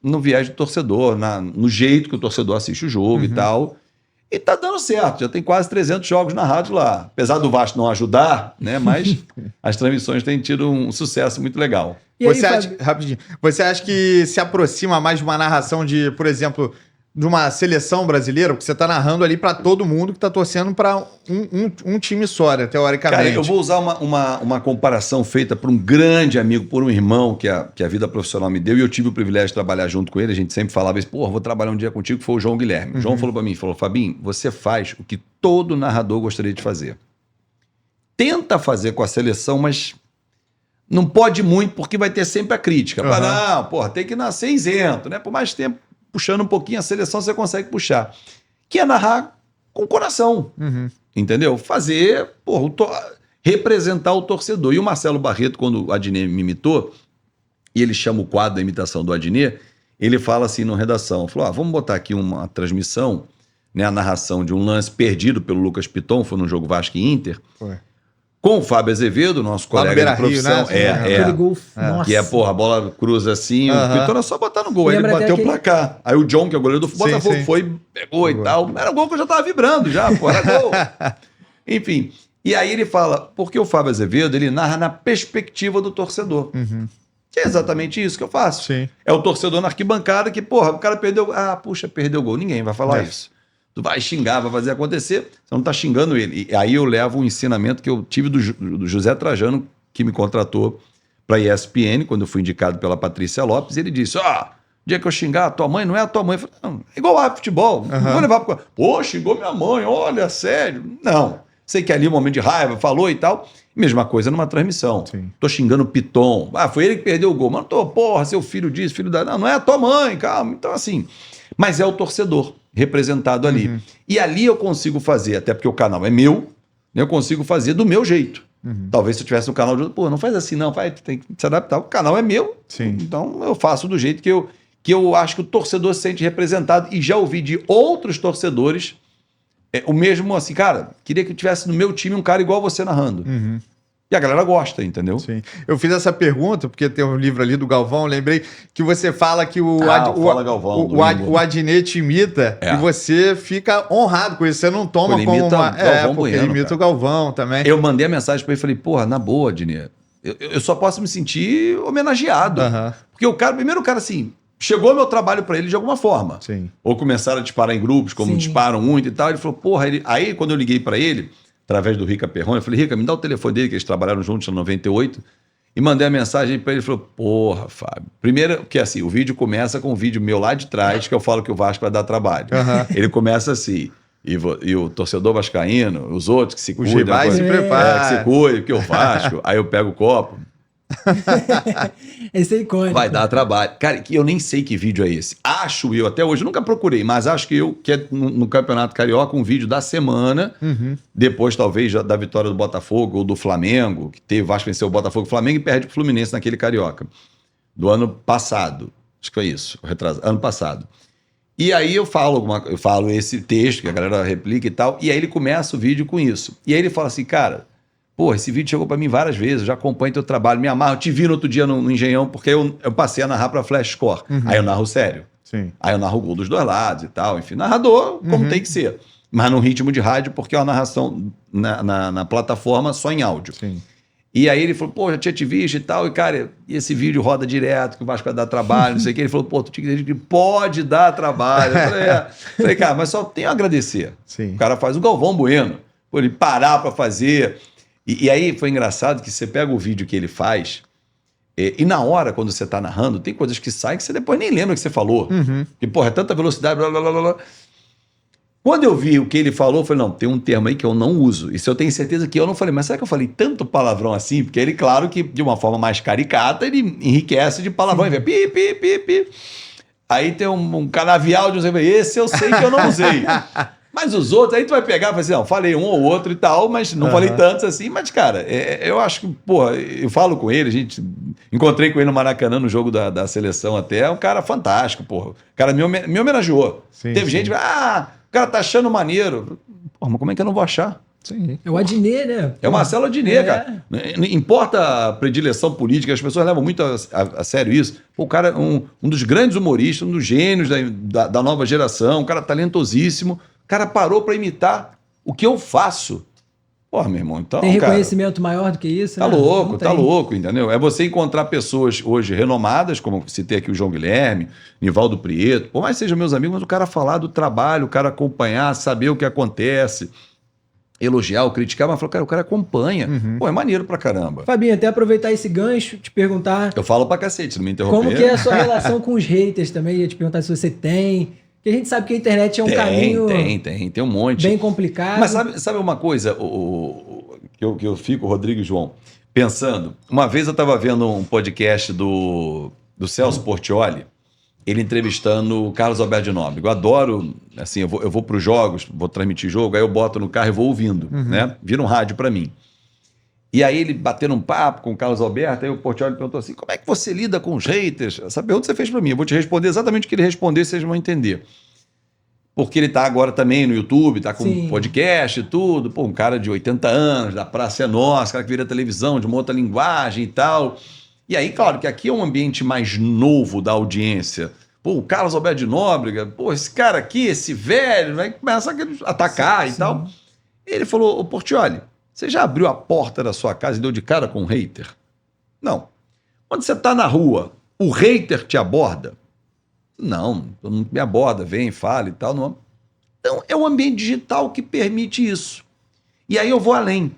[SPEAKER 3] no viés do torcedor, no jeito que o torcedor assiste o jogo e tal. E tá dando certo, já tem quase 300 jogos narrados lá. Apesar do Vasco não ajudar, né? Mas as transmissões têm tido um sucesso muito legal.
[SPEAKER 1] E aí, rapidinho, você acha que se aproxima mais de uma narração de, por exemplo, de uma seleção brasileira? Porque você tá narrando ali para todo mundo que tá torcendo para um time só, né, teoricamente.
[SPEAKER 3] Cara, eu vou usar uma comparação feita por um grande amigo, por um irmão que a vida profissional me deu, e eu tive o privilégio de trabalhar junto com ele. A gente sempre falava isso, pô, vou trabalhar um dia contigo, que foi o João Guilherme. O João falou para mim, Fabinho, você faz o que todo narrador gostaria de fazer. Tenta fazer com a seleção, mas não pode muito, porque vai ter sempre a crítica. Não, porra, tem que nascer isento, né? Por mais tempo, puxando um pouquinho a seleção, você consegue puxar. Que é narrar com o coração. Entendeu? Fazer, porra, representar o torcedor. E o Marcelo Barreto, quando o Adnet me imitou, e ele chama o quadro da imitação do Adnet, ele fala assim na redação, falou, vamos botar aqui uma transmissão, né, a narração de um lance perdido pelo Lucas Piton, foi no jogo Vasco e Inter, com o Fábio Azevedo, nosso colega de profissão.
[SPEAKER 2] Né? Aquele gol, nossa.
[SPEAKER 3] Que porra, a bola cruza assim, o Piton é só botar no gol. Aí ele bateu o placar. Aí o John, que é o goleiro do Botafogo, foi, pegou e tal. Era gol que eu já tava vibrando já, pô, era gol. Enfim, e aí ele fala, porque o Fábio Azevedo, ele narra na perspectiva do torcedor. Que é exatamente isso que eu faço.
[SPEAKER 1] Sim.
[SPEAKER 3] É o torcedor na arquibancada que, porra, o cara perdeu, perdeu o gol. Ninguém vai falar isso. Tu vai xingar, vai fazer acontecer, você não tá xingando ele. E aí eu levo um ensinamento que eu tive do José Trajano, que me contratou para a ESPN, quando eu fui indicado pela Patrícia Lopes, e ele disse, dia que eu xingar a tua mãe, não é a tua mãe. Eu falei, não, é igual a futebol, não vou levar pro... Pô, xingou minha mãe, olha, sério. Não, sei que ali um momento de raiva, falou e tal. Mesma coisa numa transmissão.
[SPEAKER 1] Sim.
[SPEAKER 3] Tô xingando o Piton, foi ele que perdeu o gol. Mas não tô, porra, seu filho disso, filho da... Não é a tua mãe, calma. Então assim, mas é o torcedor representado ali. E ali eu consigo fazer, até porque o canal é meu, eu consigo fazer do meu jeito. Talvez se eu tivesse no canal de outro, pô, não faz assim não, tem que se adaptar. O canal é meu, então eu faço do jeito que eu acho que o torcedor se sente representado. E já ouvi de outros torcedores o mesmo assim, cara, queria que eu tivesse no meu time um cara igual você narrando. E a galera gosta, entendeu?
[SPEAKER 1] Sim. Eu fiz essa pergunta, porque tem um livro ali do Galvão, lembrei que você fala que o Adnet te imita e você fica honrado com isso. Você não toma como uma...
[SPEAKER 3] Galvão
[SPEAKER 1] porque ele imita o Galvão também.
[SPEAKER 3] Eu mandei a mensagem pra ele e falei, porra, na boa, Adnet, eu só posso me sentir homenageado. Porque o cara, primeiro o cara assim, chegou meu trabalho pra ele de alguma forma.
[SPEAKER 1] Sim.
[SPEAKER 3] Ou começaram a disparar em grupos, como disparam muito e tal. Ele falou, porra, aí quando eu liguei pra ele, através do Rica Perrone, eu falei, Rica, me dá o telefone dele, que eles trabalharam juntos em 98, e mandei a mensagem para ele, ele falou, porra, Fábio, primeiro, porque assim, o vídeo começa com um vídeo meu lá de trás, que eu falo que o Vasco vai dar trabalho. Ele começa assim, e o torcedor vascaíno, os outros que se cuidam,
[SPEAKER 1] se prepara.
[SPEAKER 3] Que se cuidam, que o Vasco, aí eu pego o copo.
[SPEAKER 2] Esse é icônico.
[SPEAKER 3] Vai dar trabalho. Cara, que eu nem sei que vídeo é esse. Acho eu, até hoje, eu nunca procurei, mas acho que é no Campeonato Carioca, um vídeo da semana, depois talvez da vitória do Botafogo ou do Flamengo, que teve, Vasco venceu o Botafogo, o Flamengo e perde pro Fluminense naquele Carioca. Do ano passado. Acho que foi isso, ano passado. E aí eu falo esse texto, que a galera replica e tal, e aí ele começa o vídeo com isso. E aí ele fala assim, cara, pô, esse vídeo chegou pra mim várias vezes, eu já acompanho teu trabalho, me amarro, eu te vi no outro dia no Engenhão, porque eu passei a narrar pra Flash Score. Aí eu narro sério.
[SPEAKER 1] Sim.
[SPEAKER 3] Aí eu narro o gol dos dois lados e tal, enfim, narrador como tem que ser. Mas num ritmo de rádio, porque é uma narração na plataforma só em áudio.
[SPEAKER 1] Sim.
[SPEAKER 3] E aí ele falou, pô, já tinha te visto e tal, e cara, esse vídeo roda direto, que o Vasco vai dar trabalho, não sei o que. Ele falou, pô, tu tinha que dizer que pode dar trabalho. Eu falei, cara, mas só tenho a agradecer.
[SPEAKER 1] Sim.
[SPEAKER 3] O cara faz o Galvão Bueno, pô, ele parar pra fazer... E aí foi engraçado que você pega o vídeo que ele faz e na hora, quando você tá narrando, tem coisas que saem que você depois nem lembra que você falou. Porque, porra, é tanta velocidade, blá, blá, blá, blá. Quando eu vi o que ele falou, eu falei, não, tem um termo aí que eu não uso. Isso eu tenho certeza que eu não falei. Mas será que eu falei tanto palavrão assim? Porque ele, claro que de uma forma mais caricata, ele enriquece de palavrão. Ele vai pi, pi, pi, pi. Aí tem um canavial de um... Esse eu sei que eu não usei. Mas os outros, aí tu vai pegar e vai assim, não, falei um ou outro e tal, mas não falei tantos assim. Mas, cara, eu acho que, pô, eu falo com ele, encontrei com ele no Maracanã, no jogo da seleção até, é um cara fantástico, porra. O cara me homenageou. Teve gente que, o cara tá achando maneiro. Porra, mas como é que eu não vou achar?
[SPEAKER 1] Sim.
[SPEAKER 2] É o Adnet, né?
[SPEAKER 3] É o Marcelo Adnet, cara. Não importa a predileção política, as pessoas levam muito a sério isso. Pô, o cara é um dos grandes humoristas, um dos gênios da nova geração, um cara talentosíssimo. O cara parou para imitar o que eu faço. Pô, meu irmão, então,
[SPEAKER 2] Tem reconhecimento maior do que isso,
[SPEAKER 3] tá
[SPEAKER 2] né?
[SPEAKER 3] louco,
[SPEAKER 2] Não
[SPEAKER 3] tá
[SPEAKER 2] tem.
[SPEAKER 3] louco, entendeu? É você encontrar pessoas hoje renomadas, como citei aqui o João Guilherme, Nivaldo Prieto, por mais que sejam meus amigos, mas o cara falar do trabalho, o cara acompanhar, saber o que acontece, elogiar ou criticar, mas falar, cara, o cara acompanha. Pô, é maneiro pra caramba.
[SPEAKER 2] Fabinho, até aproveitar esse gancho, te perguntar
[SPEAKER 3] Eu falo pra cacete, se não me interromper.
[SPEAKER 2] como que é a sua relação com os haters também, ia te perguntar se você tem, porque a gente sabe que a internet é um caminho
[SPEAKER 3] Tem um monte.
[SPEAKER 2] bem complicado.
[SPEAKER 3] Mas sabe uma coisa que eu fico, Rodrigo e João, pensando? Uma vez eu estava vendo um podcast do Celso Portiolli, ele entrevistando o Carlos Alberto de Nóbrega. Eu adoro, assim, eu vou para os jogos, vou transmitir jogo, aí eu boto no carro e vou ouvindo, né? Vira um rádio para mim. E aí ele batendo um papo com o Carlos Alberto, aí o Portiolli perguntou assim, como é que você lida com os haters? Essa pergunta você fez para mim, eu vou te responder exatamente o que ele responder, vocês vão entender. Porque ele tá agora também no YouTube, tá com
[SPEAKER 2] Sim.
[SPEAKER 3] podcast e tudo. Pô, um cara de 80 anos, da Praça é Nossa, cara que vira televisão, de uma outra linguagem e tal. E aí, claro, que aqui é um ambiente mais novo da audiência. Pô, o Carlos Alberto de Nóbrega, pô, esse cara aqui, esse velho, vai começar a atacar e tal. Ele falou, ô Portiolli, você já abriu a porta da sua casa e deu de cara com um hater? Não. Quando você tá na rua, o hater te aborda? Não, todo mundo me aborda, vem, fala e tal. Não. Então, é o ambiente digital que permite isso. E aí eu vou além.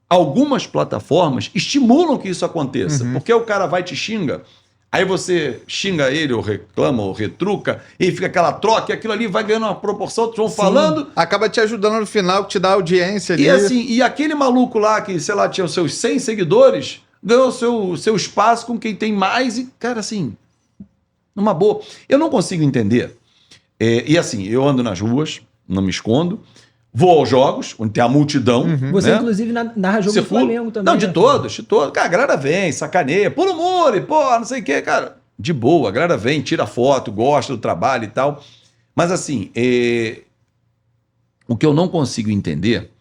[SPEAKER 3] Algumas plataformas estimulam que isso aconteça, porque o cara vai e te xinga, aí você xinga ele, ou reclama, ou retruca, e fica aquela troca, e aquilo ali vai ganhando uma proporção, tu vão falando.
[SPEAKER 1] Acaba te ajudando no final, que te dá audiência ali.
[SPEAKER 3] E assim, e aquele maluco lá, que, sei lá, tinha os seus 100 seguidores, ganhou o seu espaço com quem tem mais, e, cara, assim, numa boa. Eu não consigo entender. E assim, eu ando nas ruas, não me escondo, vou aos jogos, onde tem a multidão.
[SPEAKER 2] Você,
[SPEAKER 3] né?
[SPEAKER 2] inclusive, narra jogo do
[SPEAKER 3] Circulo.
[SPEAKER 2] Flamengo também.
[SPEAKER 3] Não, de
[SPEAKER 2] né?
[SPEAKER 3] todos. Cara, a galera vem, sacaneia, pula o muro, e pô, não sei o quê, cara. De boa, a galera vem, tira foto, gosta do trabalho e tal. Mas assim, o que eu não consigo entender,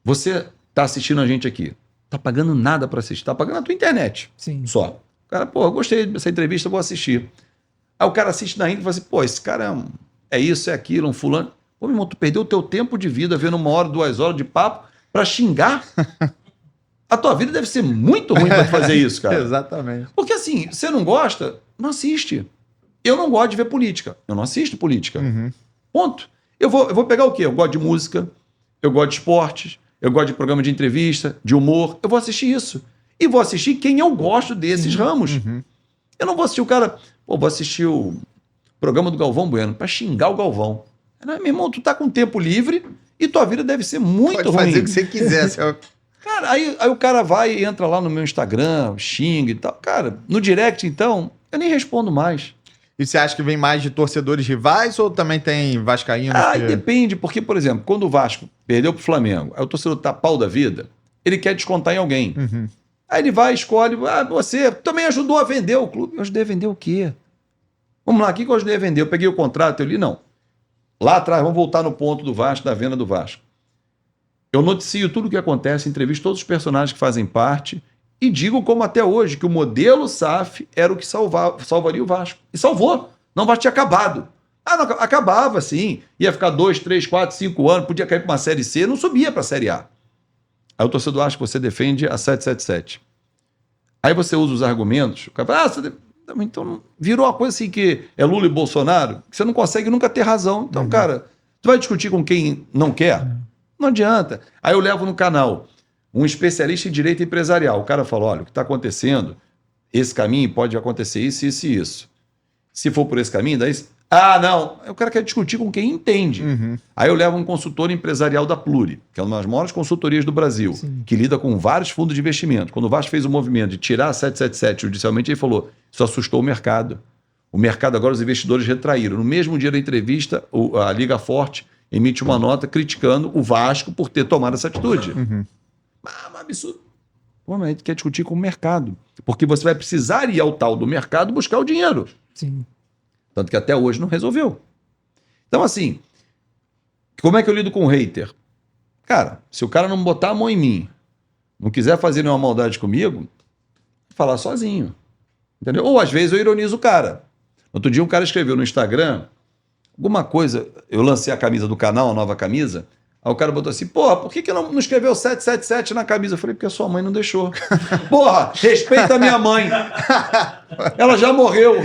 [SPEAKER 3] você tá assistindo a gente aqui, tá pagando nada para assistir, tá pagando a tua internet.
[SPEAKER 2] Sim.
[SPEAKER 3] Só. O cara, pô, eu gostei dessa entrevista, vou assistir. Aí o cara assiste na íntegra e fala assim, pô, esse cara é isso, é aquilo, um fulano. Pô, meu irmão, tu perdeu o teu tempo de vida vendo 1 hora, 2 horas de papo pra xingar? A tua vida deve ser muito ruim pra fazer isso, cara.
[SPEAKER 1] Exatamente.
[SPEAKER 3] Porque assim, você não gosta, não assiste. Eu não gosto de ver política. Eu não assisto política. Ponto. Eu vou pegar o quê? Eu gosto de música, eu gosto de esportes, eu gosto de programa de entrevista, de humor. Eu vou assistir isso. E vou assistir quem eu gosto desses ramos. Eu não vou assistir o cara... Pô, vou assistir o programa do Galvão Bueno pra xingar o Galvão. Não, meu irmão, tu tá com tempo livre e tua vida deve ser muito
[SPEAKER 1] Pode
[SPEAKER 3] ruim.
[SPEAKER 1] fazer o que você quiser.
[SPEAKER 3] Cara, aí o cara vai e entra lá no meu Instagram, xinga e tal. Cara, no direct, então, eu nem respondo mais.
[SPEAKER 1] E você acha que vem mais de torcedores rivais ou também tem vascaínos?
[SPEAKER 3] Depende, porque, por exemplo, quando o Vasco perdeu pro Flamengo, aí o torcedor tá pau da vida, ele quer descontar em alguém. Aí ele vai, escolhe, você também ajudou a vender o clube. Eu ajudei a vender o quê? Vamos lá, o que eu ajudei a vender? Eu peguei o contrato, eu li, não. Lá atrás, vamos voltar no ponto do Vasco, da venda do Vasco. Eu noticio tudo o que acontece, entrevisto todos os personagens que fazem parte e digo, como até hoje, que o modelo SAF era o que salvaria o Vasco. E salvou. Não, o Vasco tinha acabado. Não, acabava, sim. Ia ficar 2, 3, 4, 5 anos, podia cair para uma Série C, não subia para a Série A. Aí o torcedor acha que você defende a 777. Aí você usa os argumentos, o cara fala, então virou uma coisa assim que é Lula e Bolsonaro, que você não consegue nunca ter razão. Então, cara, tu vai discutir com quem não quer? Não adianta. Aí eu levo no canal um especialista em direito empresarial. O cara fala, olha, o que está acontecendo, esse caminho pode acontecer isso, isso e isso. Se for por esse caminho, daí... não. O cara quer discutir com quem entende. Aí eu levo um consultor empresarial da Pluri, que é uma das maiores consultorias do Brasil, que lida com vários fundos de investimento. Quando o Vasco fez o movimento de tirar a 777 judicialmente, ele falou, isso assustou o mercado. O mercado agora, os investidores retraíram. No mesmo dia da entrevista, a Liga Forte emite uma nota criticando o Vasco por ter tomado essa atitude. Um absurdo. Pô, mas a gente quer discutir com o mercado. Porque você vai precisar ir ao tal do mercado buscar o dinheiro.
[SPEAKER 2] Sim.
[SPEAKER 3] Tanto que até hoje não resolveu. Então, assim, como é que eu lido com o hater? Cara, se o cara não botar a mão em mim, não quiser fazer nenhuma maldade comigo, vou falar sozinho. Entendeu? Ou às vezes eu ironizo o cara. Outro dia um cara escreveu no Instagram alguma coisa, eu lancei a camisa do canal, a nova camisa, Aí o cara botou assim, porra, por que não escreveu 777 na camisa? Eu falei, porque a sua mãe não deixou. Porra, respeita a minha mãe. Ela já morreu.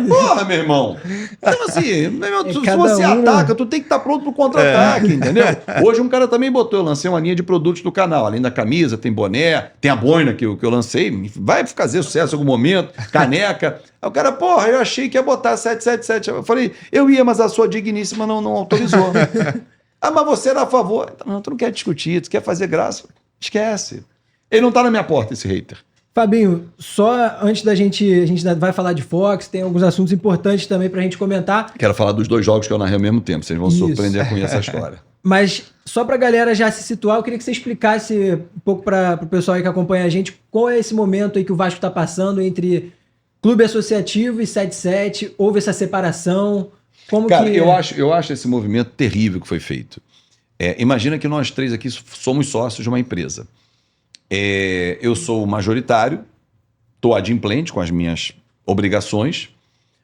[SPEAKER 3] Porra, meu irmão. Então assim, se você ataca, tu tem que estar pronto pro contra-ataque, entendeu? Hoje um cara também botou, eu lancei uma linha de produtos do canal. Além da camisa, tem boné, tem a boina que eu lancei, vai fazer sucesso em algum momento, caneca. Aí o cara, porra, eu achei que ia botar 777. Eu falei, eu ia, mas a sua digníssima não autorizou. Ah, mas você era a favor. Não, tu não quer discutir, tu quer fazer graça. Esquece. Ele não tá na minha porta, esse hater.
[SPEAKER 2] Fabinho, só antes a gente vai falar de Fox, tem alguns assuntos importantes também pra gente comentar.
[SPEAKER 3] Quero falar dos 2 jogos que eu narrei ao mesmo tempo, vocês vão surpreender com essa história.
[SPEAKER 2] Mas só pra galera já se situar, eu queria que você explicasse um pouco pro pessoal aí que acompanha a gente, qual é esse momento aí que o Vasco tá passando entre clube associativo e 77, houve essa separação...
[SPEAKER 3] Cara, eu acho esse movimento terrível que foi feito. Imagina que nós 3 aqui somos sócios de uma empresa. Eu sou o majoritário, estou adimplente com as minhas obrigações,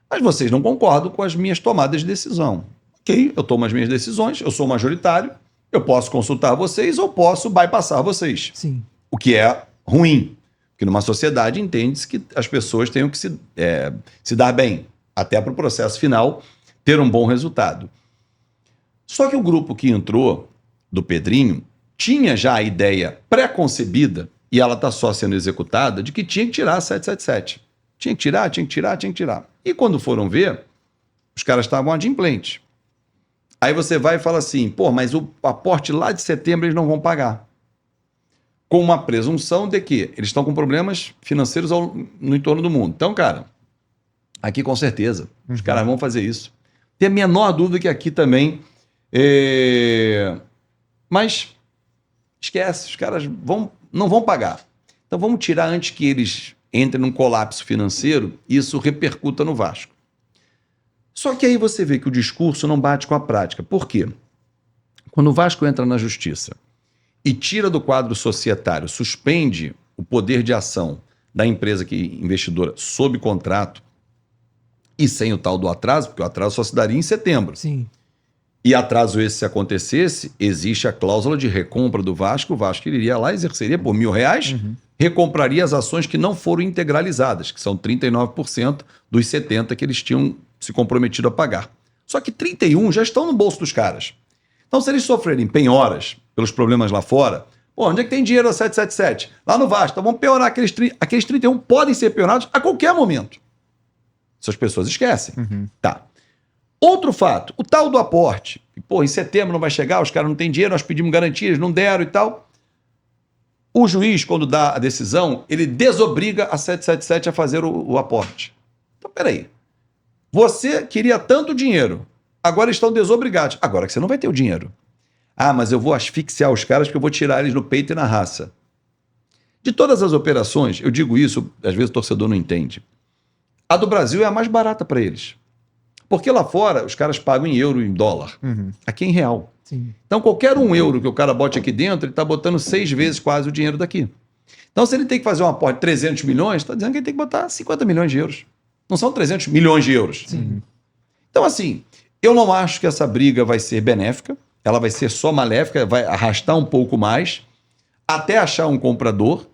[SPEAKER 3] mas vocês não concordam com as minhas tomadas de decisão. Ok, eu tomo as minhas decisões, eu sou majoritário, eu posso consultar vocês ou posso bypassar vocês.
[SPEAKER 2] Sim.
[SPEAKER 3] O que é ruim, porque numa sociedade entende-se que as pessoas tenham que se dar bem, até para o processo final ter um bom resultado. Só que o grupo que entrou, do Pedrinho, tinha já a ideia pré-concebida, e ela está só sendo executada, de que tinha que tirar a 777. Tinha que tirar. E quando foram ver, os caras estavam adimplentes. Aí você vai e fala assim, pô, mas o aporte lá de setembro eles não vão pagar. Com uma presunção de que eles estão com problemas financeiros no entorno do mundo. Então, cara, aqui com certeza, os caras vão fazer isso. Tem a menor dúvida que aqui também. Mas esquece, os caras não vão pagar. Então vamos tirar antes que eles entrem num colapso financeiro e isso repercuta no Vasco. Só que aí você vê que o discurso não bate com a prática. Por quê? Quando o Vasco entra na justiça e tira do quadro societário, suspende o poder de ação da empresa investidora sob contrato, e sem o tal do atraso, porque o atraso só se daria em setembro.
[SPEAKER 2] Sim.
[SPEAKER 3] E atraso esse, se acontecesse, existe a cláusula de recompra do Vasco, o Vasco iria lá, exerceria por R$1.000, recompraria as ações que não foram integralizadas, que são 39% dos 70% que eles tinham se comprometido a pagar. Só que 31% já estão no bolso dos caras. Então, se eles sofrerem penhoras pelos problemas lá fora, pô, onde é que tem dinheiro a 777? Lá no Vasco. Então vamos penhorar aqueles 31%, podem ser penhorados a qualquer momento. Essas pessoas esquecem. Tá. Outro fato, o tal do aporte. Pô, em setembro não vai chegar, os caras não têm dinheiro, nós pedimos garantias, não deram e tal. O juiz, quando dá a decisão, ele desobriga a 777 a fazer o aporte. Então, peraí. Você queria tanto dinheiro, agora estão desobrigados. Agora que você não vai ter o dinheiro. Ah, mas eu vou asfixiar os caras porque eu vou tirar eles no peito e na raça. De todas as operações, eu digo isso, às vezes o torcedor não entende. A do Brasil é a mais barata para eles. Porque lá fora, os caras pagam em euro e em dólar. Aqui é em real.
[SPEAKER 2] Sim.
[SPEAKER 3] Então, qualquer €1 que o cara bote aqui dentro, ele está botando 6 vezes quase o dinheiro daqui. Então, se ele tem que fazer um aporte de 300 milhões, está dizendo que ele tem que botar 50 milhões de euros. Não são 300 milhões de euros.
[SPEAKER 2] Sim.
[SPEAKER 3] Então, assim, eu não acho que essa briga vai ser benéfica. Ela vai ser só maléfica, vai arrastar um pouco mais, até achar um comprador.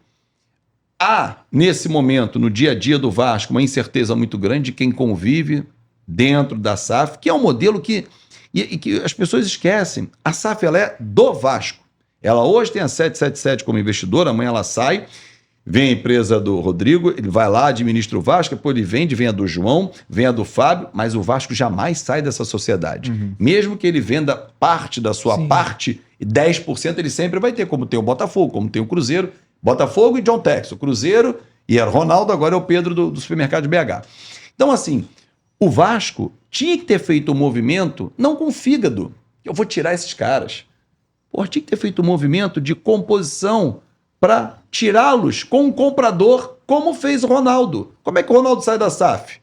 [SPEAKER 3] Há, nesse momento, no dia a dia do Vasco, uma incerteza muito grande de quem convive dentro da SAF, que é um modelo que as pessoas esquecem. A SAF ela é do Vasco. Ela hoje tem a 777 como investidora, amanhã ela sai, vem a empresa do Rodrigo, ele vai lá, administra o Vasco, depois ele vem a do João, vem a do Fábio, mas o Vasco jamais sai dessa sociedade. Mesmo que ele venda parte da sua parte, e 10% ele sempre vai ter, como tem o Botafogo, como tem o Cruzeiro, Botafogo e John Tex, o Cruzeiro, e era o Ronaldo, agora é o Pedro do supermercado de BH. Então, assim, o Vasco tinha que ter feito um movimento, não com fígado, eu vou tirar esses caras. Pô, tinha que ter feito um movimento de composição para tirá-los com um comprador, como fez o Ronaldo. Como é que o Ronaldo sai da SAF?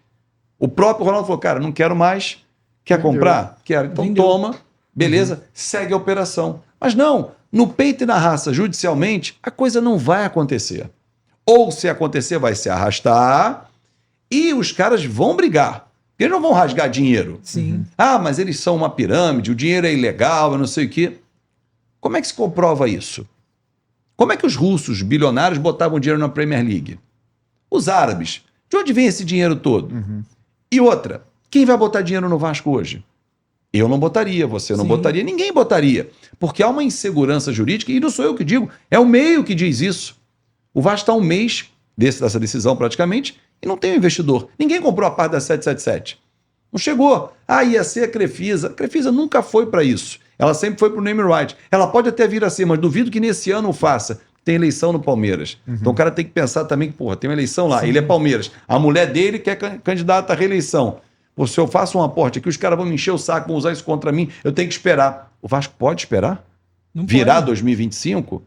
[SPEAKER 3] O próprio Ronaldo falou, cara, não quero mais, quer comprar? Quero. Então toma, beleza, segue a operação. Mas não, no peito e na raça, judicialmente, a coisa não vai acontecer. Ou se acontecer, vai se arrastar e os caras vão brigar. Eles não vão rasgar dinheiro.
[SPEAKER 2] Sim.
[SPEAKER 3] Ah, mas eles são uma pirâmide, o dinheiro é ilegal, eu não sei o quê. Como é que se comprova isso? Como é que os russos, bilionários, botavam dinheiro na Premier League? Os árabes. De onde vem esse dinheiro todo? E outra, quem vai botar dinheiro no Vasco hoje? Eu não botaria, você não
[SPEAKER 2] Sim.
[SPEAKER 3] botaria, ninguém botaria. Porque há uma insegurança jurídica, e não sou eu que digo, é o meio que diz isso. O Vasco está um mês dessa decisão praticamente e não tem um investidor. Ninguém comprou a parte da 777. Não chegou. Ah, ia ser a Crefisa. A Crefisa nunca foi para isso. Ela sempre foi para o name right. Ela pode até vir a ser, mas duvido que nesse ano o faça. Tem eleição no Palmeiras. Então o cara tem que pensar também que, porra, tem uma eleição lá. Sim. Ele é Palmeiras. A mulher dele quer candidata à reeleição. Pô, se eu faço um aporte aqui, os caras vão me encher o saco, vão usar isso contra mim. Eu tenho que esperar. O Vasco pode esperar?
[SPEAKER 2] Não
[SPEAKER 3] virar
[SPEAKER 2] pode.
[SPEAKER 3] 2025?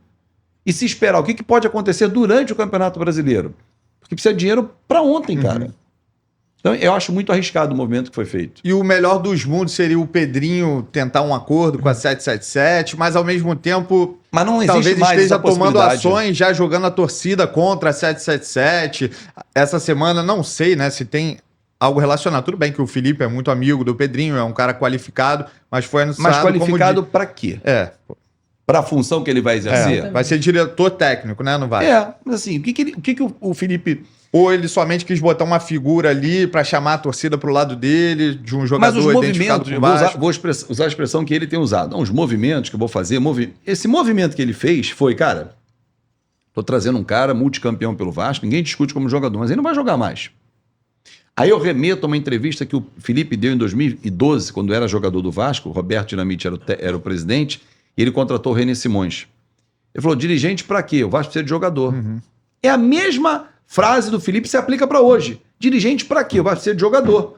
[SPEAKER 3] E se esperar, o que pode acontecer durante o Campeonato Brasileiro? Porque precisa de dinheiro para ontem, cara. Então, eu acho muito arriscado o movimento que foi feito.
[SPEAKER 1] E o melhor dos mundos seria o Pedrinho tentar um acordo com a 777, mas ao mesmo tempo,
[SPEAKER 3] mas não existe
[SPEAKER 1] talvez
[SPEAKER 3] mais
[SPEAKER 1] esteja
[SPEAKER 3] essa
[SPEAKER 1] tomando
[SPEAKER 3] possibilidade.
[SPEAKER 1] ações, já jogando a torcida contra a 777. Essa semana, não sei, né, se tem algo relacionado. Tudo bem que o Felipe é muito amigo do Pedrinho, é um cara qualificado, mas foi anunciado
[SPEAKER 3] Mas qualificado para quê? Para a função que ele vai exercer?
[SPEAKER 1] Vai ser diretor técnico, né, no Vasco.
[SPEAKER 3] Mas assim, o que o Felipe...
[SPEAKER 1] Ou ele somente quis botar uma figura ali para chamar a torcida pro lado dele, de um jogador
[SPEAKER 3] Mas os
[SPEAKER 1] identificado
[SPEAKER 3] movimentos,
[SPEAKER 1] com o Vasco.
[SPEAKER 3] vou usar a expressão que ele tem usado. Não, os movimentos que eu vou fazer, esse movimento que ele fez foi, cara, tô trazendo um cara multicampeão pelo Vasco, ninguém discute como jogador, mas ele não vai jogar mais. Aí eu remeto a uma entrevista que o Felipe deu em 2012, quando era jogador do Vasco, o Roberto Dinamite era o presidente, e ele contratou o René Simões. Ele falou, dirigente para quê? O Vasco precisa de jogador. É a mesma frase do Felipe se aplica para hoje. Dirigente para quê? O Vasco precisa de jogador.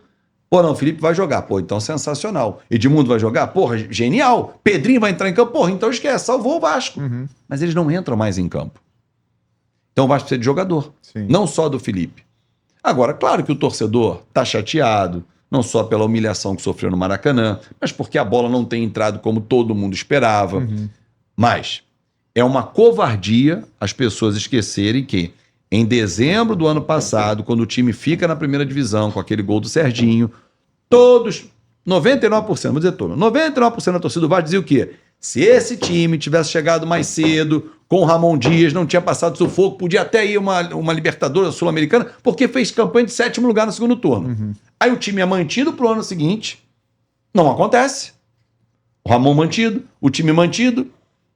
[SPEAKER 3] Pô, não, o Felipe vai jogar. Pô, então sensacional. Edmundo vai jogar? Porra, genial. Pedrinho vai entrar em campo? Porra, então esquece, salvou o Vasco. Mas eles não entram mais em campo. Então o Vasco precisa de jogador.
[SPEAKER 1] Sim.
[SPEAKER 3] Não só do Felipe. Agora, claro que o torcedor está chateado, não só pela humilhação que sofreu no Maracanã, mas porque a bola não tem entrado como todo mundo esperava. Mas é uma covardia as pessoas esquecerem que em dezembro do ano passado, quando o time fica na primeira divisão, com aquele gol do Serginho, todos, 99%, vou dizer todo, 99% da torcida do Vasco dizia o quê? Se esse time tivesse chegado mais cedo, com o Ramon Dias, não tinha passado sufoco, podia até ir uma Libertadores Sul-Americana, porque fez campanha de 7º lugar no segundo turno. Aí o time é mantido pro ano seguinte, não acontece. O Ramon mantido, o time mantido.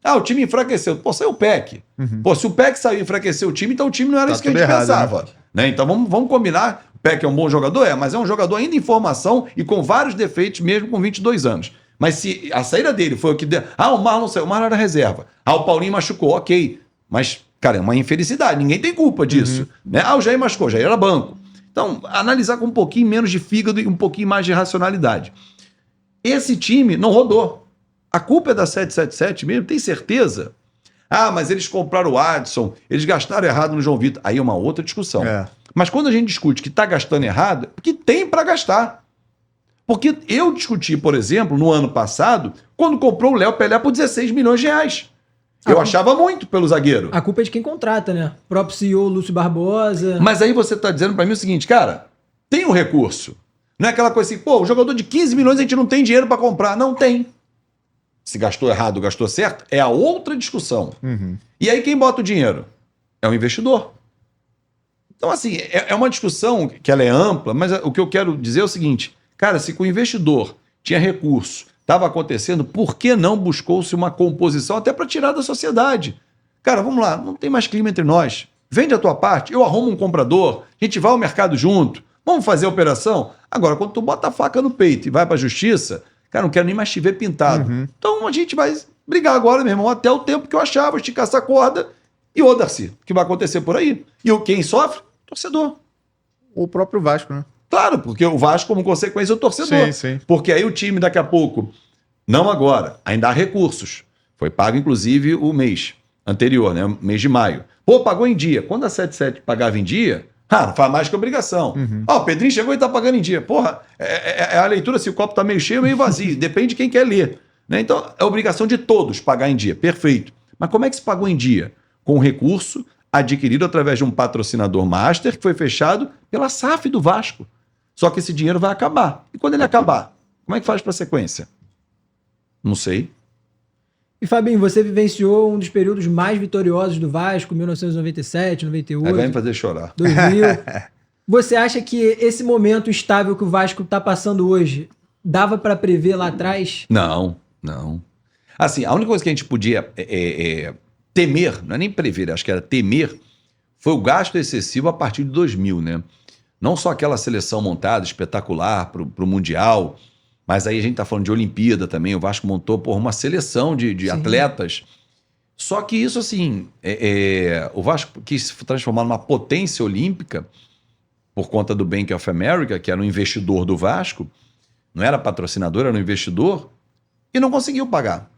[SPEAKER 3] Ah, o time enfraqueceu. Pô, saiu o PEC. Pô, se o PEC saiu e enfraqueceu o time, então o time não era isso que a gente pensava. Né? Então vamos combinar. O PEC é um bom jogador? mas é um jogador ainda em formação e com vários defeitos, mesmo com 22 anos. Mas se a saída dele foi o que deu... o Marlon saiu, o Marlon era reserva. O Paulinho machucou, ok. Mas, cara, é uma infelicidade, ninguém tem culpa disso. Né? O Jair machucou, Jair era banco. Então, analisar com um pouquinho menos de fígado e um pouquinho mais de racionalidade. Esse time não rodou. A culpa é da 777 mesmo, tem certeza? Mas eles compraram o Adson, eles gastaram errado no João Vitor. Aí é uma outra discussão. Mas quando a gente discute que está gastando errado, porque tem para gastar. Porque eu discuti, por exemplo, no ano passado, quando comprou o Léo Pelé por 16 milhões de reais. Eu achava muito pelo zagueiro.
[SPEAKER 2] A culpa é de quem contrata, né? O próprio CEO, Lúcio Barbosa.
[SPEAKER 3] Mas aí você está dizendo para mim o seguinte, cara, tem um recurso. Não é aquela coisa assim, pô, o jogador de 15 milhões a gente não tem dinheiro para comprar. Não tem. Se gastou errado ou gastou certo, é a outra discussão. E aí quem bota o dinheiro? É o investidor. Então, assim, é uma discussão que ela é ampla, mas o que eu quero dizer é o seguinte, cara, se com o investidor tinha recurso, estava acontecendo, por que não buscou-se uma composição até para tirar da sociedade? Cara, vamos lá, não tem mais clima entre nós. Vende a tua parte, eu arrumo um comprador, a gente vai ao mercado junto, vamos fazer a operação? Agora, quando tu bota a faca no peito e vai para a justiça, cara, não quero nem mais te ver pintado. Então a gente vai brigar agora, meu irmão, até o tempo que eu achava, esticar essa corda. E ô, Darcy, o que vai acontecer por aí? E quem sofre? Torcedor.
[SPEAKER 1] O próprio Vasco, né?
[SPEAKER 3] Claro, porque o Vasco, como consequência, é o torcedor.
[SPEAKER 1] Sim.
[SPEAKER 3] Porque aí o time, daqui a pouco, não agora, ainda há recursos. Foi pago, inclusive, o mês anterior, né? Mês de maio. Pô, pagou em dia. Quando a 77 pagava em dia, não faz mais que obrigação. O Pedrinho chegou e tá pagando em dia. Porra, é a leitura se o copo tá meio cheio ou meio vazio. Depende de quem quer ler. Né? Então, é obrigação de todos pagar em dia. Perfeito. Mas como é que se pagou em dia? Com recurso adquirido através de um patrocinador master que foi fechado pela SAF do Vasco. Só que esse dinheiro vai acabar. E quando ele acabar, como é que faz para a sequência? Não sei.
[SPEAKER 2] E Fabinho, você vivenciou um dos períodos mais vitoriosos do Vasco, 1997, 98.
[SPEAKER 3] Aí vai me fazer chorar.
[SPEAKER 2] 2000. Você acha que esse momento estável que o Vasco está passando hoje dava para prever lá atrás?
[SPEAKER 3] Não. Assim, a única coisa que a gente podia temer, não é nem prever, acho que era temer, foi o gasto excessivo a partir de 2000, né? Não só aquela seleção montada espetacular para o Mundial, mas aí a gente está falando de Olimpíada também, o Vasco montou uma seleção de atletas. Só que isso, assim, o Vasco quis se transformar numa potência olímpica por conta do Bank of America, que era um investidor do Vasco, não era patrocinador, era um investidor, e não conseguiu pagar.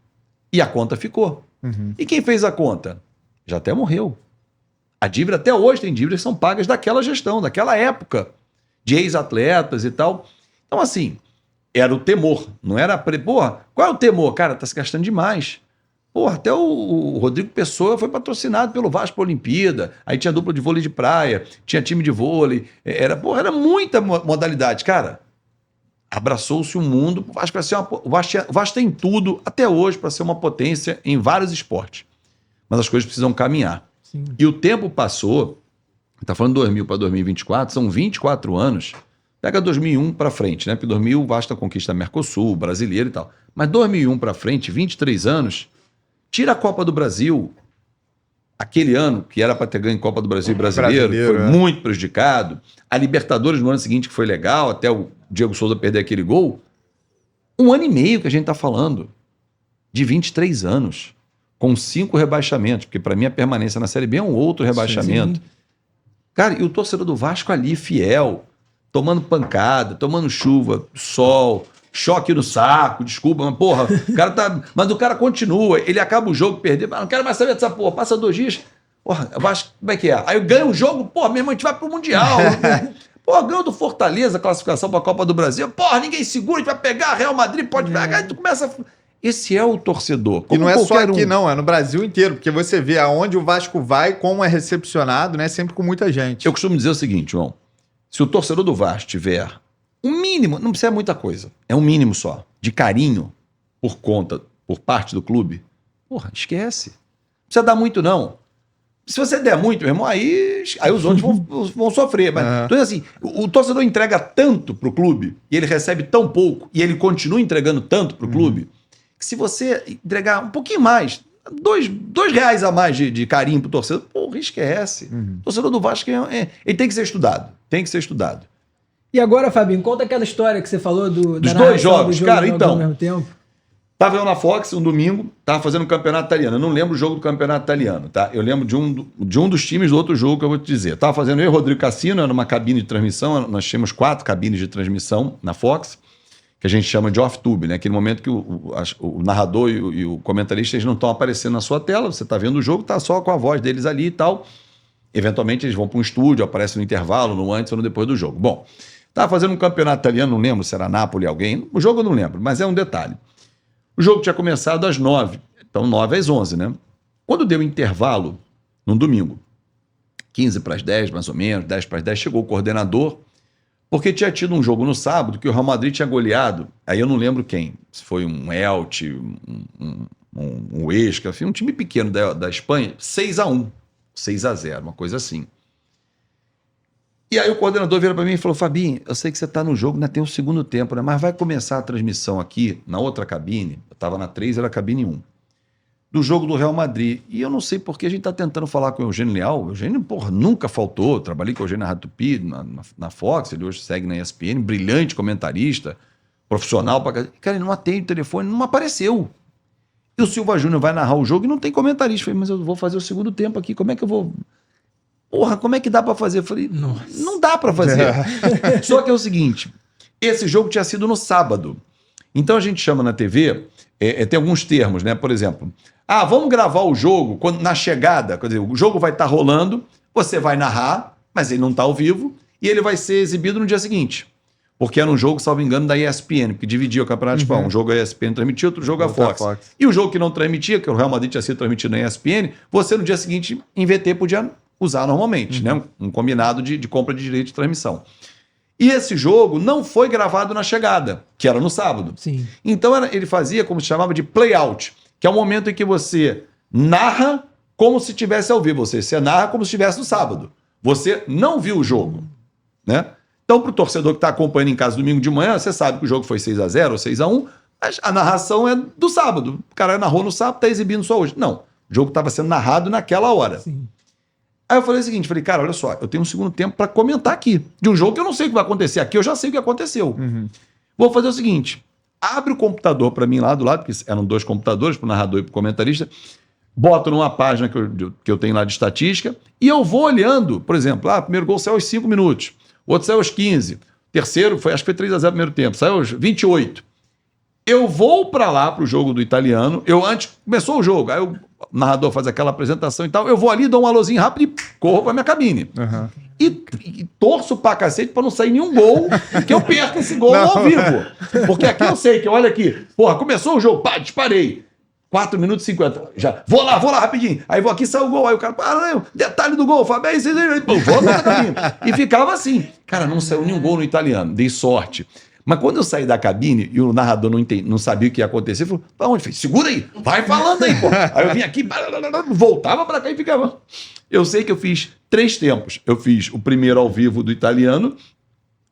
[SPEAKER 3] E a conta ficou.
[SPEAKER 1] Uhum.
[SPEAKER 3] E quem fez a conta? Já até morreu. A dívida, até hoje, tem dívidas que são pagas daquela gestão, daquela época, de ex-atletas e tal. Então, assim, era o temor, não era... Porra, qual é o temor? Cara, tá se gastando demais. Porra, até o Rodrigo Pessoa foi patrocinado pelo Vasco para a Olimpíada, aí tinha dupla de vôlei de praia, tinha time de vôlei, era muita modalidade. Cara, abraçou-se o mundo, o Vasco tem tudo, até hoje, para ser uma potência em vários esportes. Mas as coisas precisam caminhar.
[SPEAKER 2] Sim.
[SPEAKER 3] E o tempo passou, tá falando 2000 para 2024, são 24 anos, pega 2001 para frente, né? Porque 2000 o Vasco conquista Mercosul, brasileiro e tal. Mas 2001 para frente, 23 anos, tira a Copa do Brasil, aquele ano que era para ter ganho Copa do Brasil e brasileiro foi muito prejudicado. A Libertadores no ano seguinte, que foi legal, até o Diego Souza perder aquele gol. 1 ano e meio que a gente está falando, de 23 anos, com 5 rebaixamentos, porque para mim a permanência na Série B é um outro rebaixamento. Sim. Cara, e o torcedor do Vasco ali, fiel, tomando pancada, tomando chuva, sol, choque no saco, desculpa, mas porra, o cara tá. Mas o cara continua, ele acaba o jogo, perdeu, mas não quero mais saber dessa porra, passa 2 dias, porra, eu acho, como é que é? Aí ganha o jogo, porra, meu irmão, a gente vai pro Mundial. Porra, ganhou do Fortaleza a classificação pra Copa do Brasil, porra, ninguém segura, a gente vai pegar, Real Madrid pode pegar, aí tu começa. Esse é o torcedor.
[SPEAKER 1] E não é só aqui, não, é no Brasil inteiro, porque você vê aonde o Vasco vai, como é recepcionado, né? Sempre com muita gente.
[SPEAKER 3] Eu costumo dizer o seguinte, João, se o torcedor do Vasco tiver um mínimo, não precisa muita coisa, é um mínimo só, de carinho por parte do clube, porra, esquece. Não precisa dar muito, não. Se você der muito, meu irmão, aí os outros vão sofrer. Mas, então, assim, o torcedor entrega tanto pro clube, e ele recebe tão pouco, e ele continua entregando tanto pro clube, que se você entregar um pouquinho mais, R$2 a mais de carinho pro torcedor, porra, esquece. O torcedor do Vasco, ele tem que ser estudado. Tem que ser estudado.
[SPEAKER 2] E agora, Fabinho, conta aquela história que você falou dos
[SPEAKER 3] 2 jogos. Cara, então,
[SPEAKER 2] ao mesmo tempo.
[SPEAKER 3] Tava eu na Fox um domingo, tava fazendo um campeonato italiano. Eu não lembro o jogo do campeonato italiano, tá? Eu lembro de um dos times do outro jogo que eu vou te dizer. Tava fazendo eu e o Rodrigo Cassino, era uma cabine de transmissão, nós tínhamos 4 cabines de transmissão na Fox, que a gente chama de off-tube, né? Aquele momento que o narrador e o comentarista, eles não estão aparecendo na sua tela, você está vendo o jogo, tá só com a voz deles ali e tal. Eventualmente eles vão para um estúdio, aparecem no intervalo, no antes ou no depois do jogo. Bom, estava fazendo um campeonato italiano, não lembro se era Napoli alguém, o jogo eu não lembro, mas é um detalhe. O jogo tinha começado às 9, então 9 às 11, né? Quando deu intervalo, no domingo, 15 para as 10 mais ou menos, 10 para as 10, chegou o coordenador, porque tinha tido um jogo no sábado que o Real Madrid tinha goleado, aí eu não lembro quem, se foi um Elche, um Huesca, enfim, um time pequeno da Espanha, 6-1, 6-0, uma coisa assim. E aí o coordenador vira para mim e falou, Fabinho, eu sei que você está no jogo, ainda tem o segundo tempo, né? Mas vai começar a transmissão aqui, na outra cabine, eu estava na 3, era a cabine 1, do jogo do Real Madrid. E eu não sei porque a gente está tentando falar com o Eugênio Leal. O Eugênio, porra, nunca faltou. Trabalhei com o Eugênio na Rádio Tupi, na Fox, ele hoje segue na ESPN, brilhante comentarista, profissional. Cara, ele não atende o telefone, não apareceu. E o Silva Júnior vai narrar o jogo e não tem comentarista. Eu falei, mas eu vou fazer o segundo tempo aqui, como é que eu vou... Porra, como é que dá pra fazer? Eu falei, nossa, não dá pra fazer. Só que é o seguinte, esse jogo tinha sido no sábado. Então a gente chama na TV, tem alguns termos, né? Por exemplo, vamos gravar o jogo na chegada, quer dizer, o jogo vai estar rolando, você vai narrar, mas ele não está ao vivo, e ele vai ser exibido no dia seguinte. Porque era um jogo, salvo engano, da ESPN, que dividia o campeonato, tipo, um jogo a ESPN transmitia, outro jogo a Fox. E o jogo que não transmitia, que o Real Madrid tinha sido transmitido na ESPN, você no dia seguinte, em VT, podia usar normalmente, né? Um combinado de compra de direito de transmissão. E esse jogo não foi gravado na chegada, que era no sábado.
[SPEAKER 2] Sim.
[SPEAKER 3] Então ele fazia como se chamava de play-out, que é o momento em que você narra como se estivesse ao vivo. Você narra como se estivesse no sábado. Você não viu o jogo, né? Então, para o torcedor que está acompanhando em casa domingo de manhã, você sabe que o jogo foi 6-0 ou 6-1, mas a narração é do sábado. O cara narrou no sábado, está exibindo só hoje. Não, o jogo estava sendo narrado naquela hora.
[SPEAKER 2] Sim.
[SPEAKER 3] Aí eu falei o seguinte, cara, olha só, eu tenho um segundo tempo para comentar aqui, de um jogo que eu não sei o que vai acontecer. Aqui eu já sei o que aconteceu. Vou fazer o seguinte, abre o computador para mim lá do lado, porque eram 2 computadores, para o narrador e para o comentarista, boto numa página que eu tenho lá de estatística, e eu vou olhando, por exemplo, o primeiro gol saiu aos 5 minutos, o outro saiu aos 15, terceiro, acho que foi 3-0 no primeiro tempo, saiu aos 28. Eu vou para lá, para o jogo do italiano, começou o jogo, aí o narrador faz aquela apresentação e tal, eu vou ali, dou um alôzinho rápido e corro para minha cabine. E torço pra cacete pra não sair nenhum gol, que eu perca esse gol ao vivo. Porque aqui eu sei que, olha aqui, começou o jogo, disparei. 4 minutos e 50. Já, vou lá rapidinho. Aí vou aqui, sai o gol. Aí o cara, detalhe do gol, Fabinho, vou na cabine. E ficava assim. Cara, não saiu nenhum gol no italiano, dei sorte. Mas quando eu saí da cabine e o narrador não sabia o que ia acontecer, falou, pra onde? Segura aí, vai falando aí, pô. Aí eu vim aqui, voltava pra cá e ficava. Eu sei que eu fiz 3 tempos. Eu fiz o primeiro ao vivo do italiano,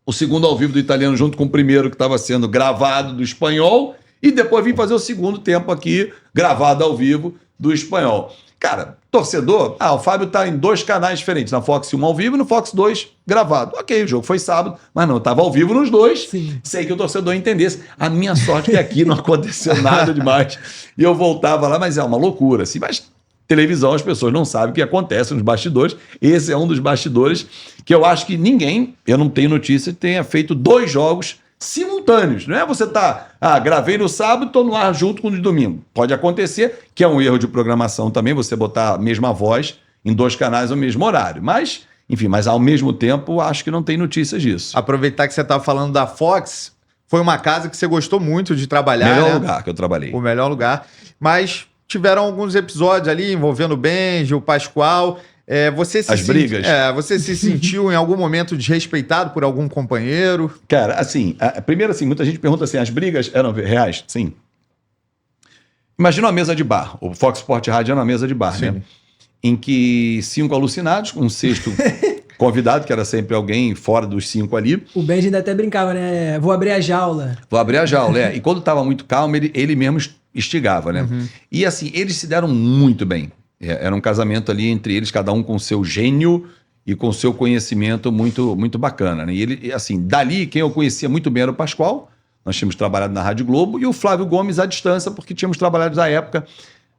[SPEAKER 3] o segundo ao vivo do italiano junto com o primeiro que estava sendo gravado do espanhol, e depois vim fazer o segundo tempo aqui, gravado ao vivo, do espanhol. Cara, torcedor, o Fábio tá em 2 canais diferentes, na Fox 1 ao vivo e no Fox 2 gravado. Ok, o jogo foi sábado, mas não, eu tava ao vivo nos 2. Sim. Sei que o torcedor entendesse. A minha sorte é que aqui não aconteceu nada demais. E eu voltava lá, mas é uma loucura, assim, mas televisão as pessoas não sabem o que acontece nos bastidores. Esse é um dos bastidores que eu acho que ninguém, eu não tenho notícia, tenha feito 2 jogos simultâneos. Não é você gravei no sábado, estou no ar junto com o de domingo. Pode acontecer, que é um erro de programação também, você botar a mesma voz em 2 canais ao mesmo horário. Mas, enfim, mas ao mesmo tempo, acho que não tem notícias disso.
[SPEAKER 1] Aproveitar que você estava falando da Fox, foi uma casa que você gostou muito de trabalhar,
[SPEAKER 3] Melhor lugar que eu trabalhei.
[SPEAKER 1] O melhor lugar. Mas tiveram alguns episódios ali envolvendo o Benji, o Pascoal.
[SPEAKER 3] Brigas.
[SPEAKER 1] Você se sentiu em algum momento desrespeitado por algum companheiro?
[SPEAKER 3] Cara, assim, primeiro assim, muita gente pergunta assim, as brigas eram reais? Sim. Imagina uma mesa de bar, o Fox Sport Rádio era uma mesa de bar, né? Em que 5 alucinados, um 6º convidado, que era sempre alguém fora dos 5 ali.
[SPEAKER 2] O Benji ainda até brincava, né? Vou abrir a jaula.
[SPEAKER 3] E quando estava muito calmo, ele mesmo instigava, né? E assim, eles se deram muito bem. Era um casamento ali entre eles, cada um com o seu gênio e com o seu conhecimento muito, muito bacana, né? E ele, assim, dali, quem eu conhecia muito bem era o Pascoal, nós tínhamos trabalhado na Rádio Globo, e o Flávio Gomes à distância, porque tínhamos trabalhado na época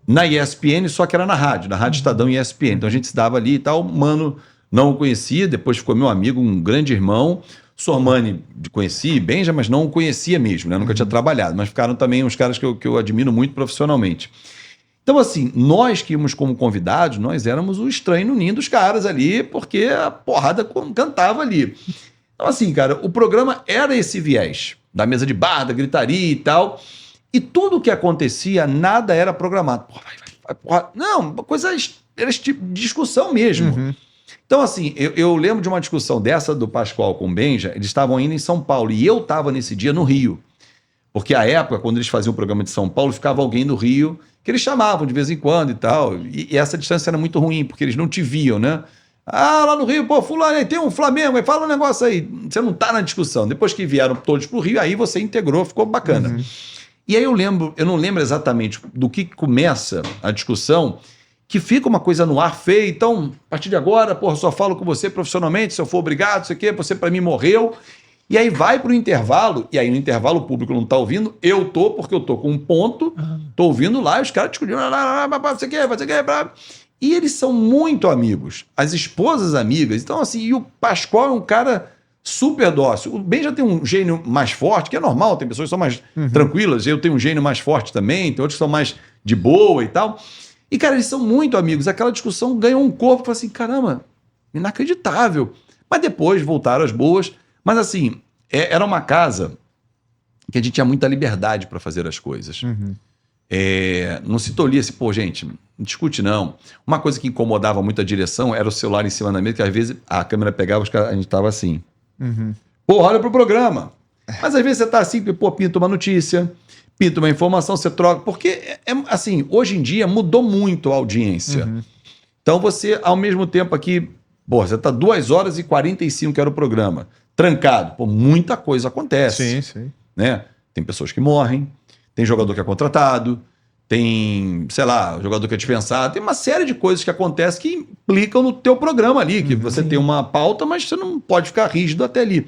[SPEAKER 3] na ESPN, só que era na Rádio Estadão e ESPN. Então a gente se dava ali e tal, Mano não o conhecia, depois ficou meu amigo, um grande irmão. Sormani conheci, Benja, mas não o conhecia mesmo, né? Nunca tinha trabalhado, mas ficaram também uns caras que eu admiro muito profissionalmente. Então, assim, nós que íamos como convidados, nós éramos o estranho no ninho dos caras ali, porque a porrada cantava ali. Então, assim, cara, o programa era esse viés, da mesa de bar, da gritaria e tal, e tudo o que acontecia, nada era programado. Porra. Não, coisa era esse tipo de discussão mesmo. Então, assim, eu lembro de uma discussão dessa do Pascoal com o Benja, eles estavam indo em São Paulo, e eu estava nesse dia no Rio. Porque à época, quando eles faziam o programa de São Paulo, ficava alguém no Rio, que eles chamavam de vez em quando e tal. E essa distância era muito ruim, porque eles não te viam, né? Lá no Rio, fulano, tem um Flamengo, fala um negócio aí. Você não tá na discussão. Depois que vieram todos pro Rio, aí você integrou, ficou bacana. E aí eu não lembro exatamente do que começa a discussão, que fica uma coisa no ar feia. Então, a partir de agora, só falo com você profissionalmente, se eu for obrigado, isso aqui, você pra mim morreu. E aí vai pro intervalo, e aí no intervalo o público não tá ouvindo, eu tô, porque eu tô com um ponto, tô ouvindo lá, os caras discutindo, você quer. E eles são muito amigos, as esposas amigas. Então, assim, e o Pascoal é um cara super dócil. O Ben já tem um gênio mais forte, que é normal, tem pessoas que são mais tranquilas, eu tenho um gênio mais forte também, tem outros que são mais de boa e tal. E, cara, eles são muito amigos. Aquela discussão ganhou um corpo, falei assim, caramba, inacreditável. Mas depois voltaram as boas. Mas, assim, era uma casa que a gente tinha muita liberdade para fazer as coisas. Não se tolhia assim, gente, não discute não. Uma coisa que incomodava muito a direção era o celular em cima da mesa, que às vezes a câmera pegava, a gente estava assim. Porra, olha pro programa. Mas às vezes você tá assim, pô, pinta uma notícia, pinta uma informação, você troca. Porque, assim, hoje em dia mudou muito a audiência. Então você, ao mesmo tempo aqui, pô, você tá 2h45 que era o programa, trancado. Pô, muita coisa acontece.
[SPEAKER 1] Sim.
[SPEAKER 3] Né? Tem pessoas que morrem, tem jogador que é contratado, tem, sei lá, jogador que é dispensado, tem uma série de coisas que acontecem que implicam no teu programa ali, que você tem uma pauta, mas você não pode ficar rígido até ali.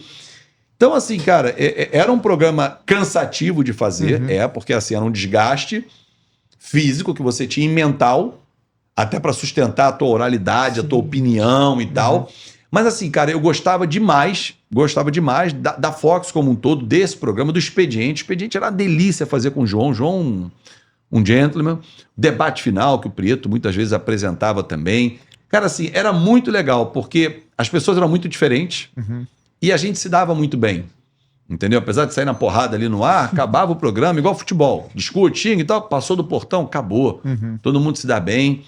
[SPEAKER 3] Então, assim, cara, era um programa cansativo de fazer, porque assim, era um desgaste físico que você tinha e mental, até para sustentar a tua oralidade, a tua opinião e tal. Mas assim, cara, eu gostava demais da Fox como um todo, desse programa, do Expediente. O Expediente era uma delícia fazer com o João. João, um gentleman. O debate final, que o Prieto muitas vezes apresentava também. Cara, assim, era muito legal, porque as pessoas eram muito diferentes e a gente se dava muito bem. Entendeu? Apesar de sair na porrada ali no ar, acabava o programa, igual futebol. Discutia e tal, passou do portão, acabou. Todo mundo se dá bem.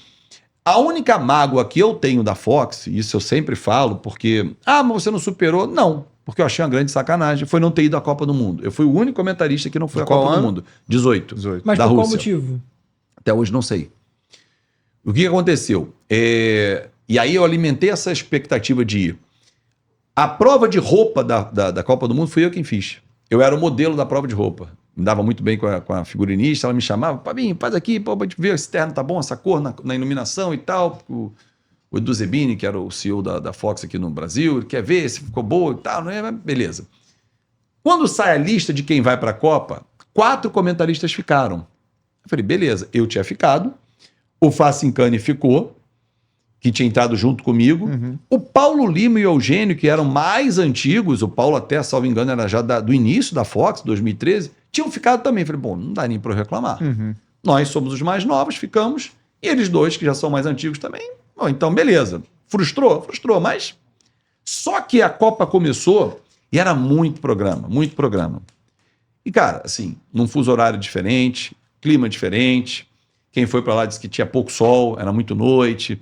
[SPEAKER 3] A única mágoa que eu tenho da Fox, e isso eu sempre falo, porque... Ah, mas você não superou? Não, porque eu achei uma grande sacanagem. Foi não ter ido à Copa do Mundo. Eu fui o único comentarista que não foi à Copa do Mundo. 18.
[SPEAKER 2] Mas
[SPEAKER 3] da
[SPEAKER 2] por qual
[SPEAKER 3] Rússia.
[SPEAKER 2] motivo?
[SPEAKER 3] Até hoje não sei. O que aconteceu? E aí eu alimentei essa expectativa de ir. A prova de roupa da Copa do Mundo fui eu quem fiz. Eu era o modelo da prova de roupa. Me dava muito bem com a figurinista, ela me chamava, Fabinho, faz aqui, pô, pra gente ver se esse terno tá bom, essa cor na iluminação e tal. O Edu Zebini, que era o CEO da Fox aqui no Brasil, ele quer ver se ficou boa e tal, não é? Beleza. Quando sai a lista de quem vai pra Copa, 4 comentaristas ficaram. Eu falei, beleza, eu tinha ficado, o Facincani ficou, que tinha entrado junto comigo. O Paulo Lima e o Eugênio, que eram mais antigos, o Paulo até, salvo engano, era já do início da Fox, 2013, tinham ficado também. Falei, bom, não dá nem para eu reclamar. Nós somos os mais novos, ficamos, e eles dois, que já são mais antigos também, bom, então beleza. Frustrou, mas só que a Copa começou e era muito programa. E, cara, assim, num fuso horário diferente, clima diferente, quem foi para lá disse que tinha pouco sol, era muito noite.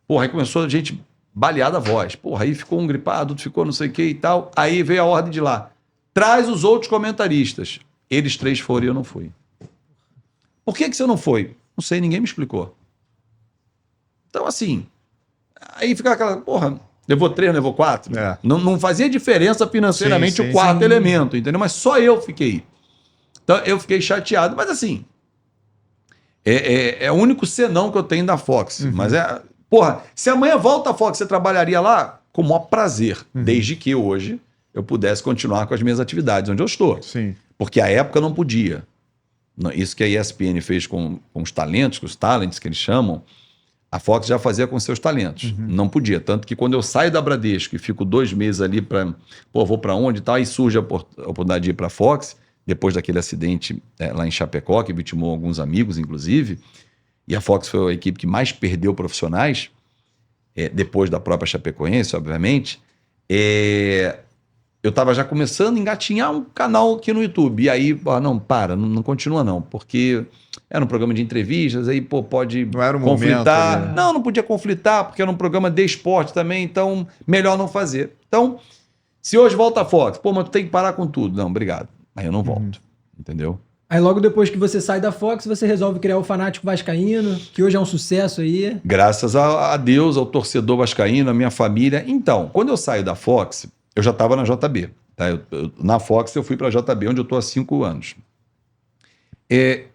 [SPEAKER 3] Porra, aí começou a gente balear a voz. Porra, aí ficou um gripado, outro ficou não sei o que e tal. Aí veio a ordem de lá. Traz os outros comentaristas. Eles 3 foram e eu não fui. Por que você não foi? Não sei, ninguém me explicou. Então, assim, aí fica aquela, porra, levou 3, levou 4. Não fazia diferença financeiramente o quarto elemento, entendeu? Mas só eu fiquei. Então, eu fiquei chateado. Mas, assim, é o único senão que eu tenho da Fox. Mas porra, se amanhã volta a Fox, você trabalharia lá? Com o maior prazer. Desde que hoje eu pudesse continuar com as minhas atividades, onde eu estou.
[SPEAKER 1] Sim.
[SPEAKER 3] Porque a época não podia. Isso que a ESPN fez com os talentos, com os talents que eles chamam, a Fox já fazia com seus talentos. Não podia. Tanto que quando eu saio da Bradesco e fico 2 meses ali para, vou para onde e tal, aí surge a oportunidade de ir para a Fox, depois daquele acidente lá em Chapecó, que vitimou alguns amigos, inclusive, e a Fox foi a equipe que mais perdeu profissionais, depois da própria Chapecoense, obviamente. Eu estava já começando a engatinhar um canal aqui no YouTube. E aí, não continua não, porque era um programa de entrevistas, aí pode
[SPEAKER 1] não era um
[SPEAKER 3] conflitar.
[SPEAKER 1] Momento, né?
[SPEAKER 3] Não podia conflitar, porque era um programa de esporte também, então melhor não fazer. Então, se hoje volta a Fox, mas tu tem que parar com tudo. Não, obrigado. Aí eu não volto, entendeu?
[SPEAKER 2] Aí logo depois que você sai da Fox, você resolve criar o Fanático Vascaíno, que hoje é um sucesso aí.
[SPEAKER 3] Graças a Deus, ao torcedor vascaíno, à minha família. Então, quando eu saio da Fox, eu já estava na JB. Tá? Na Fox eu fui para a JB, onde eu estou há 5 anos.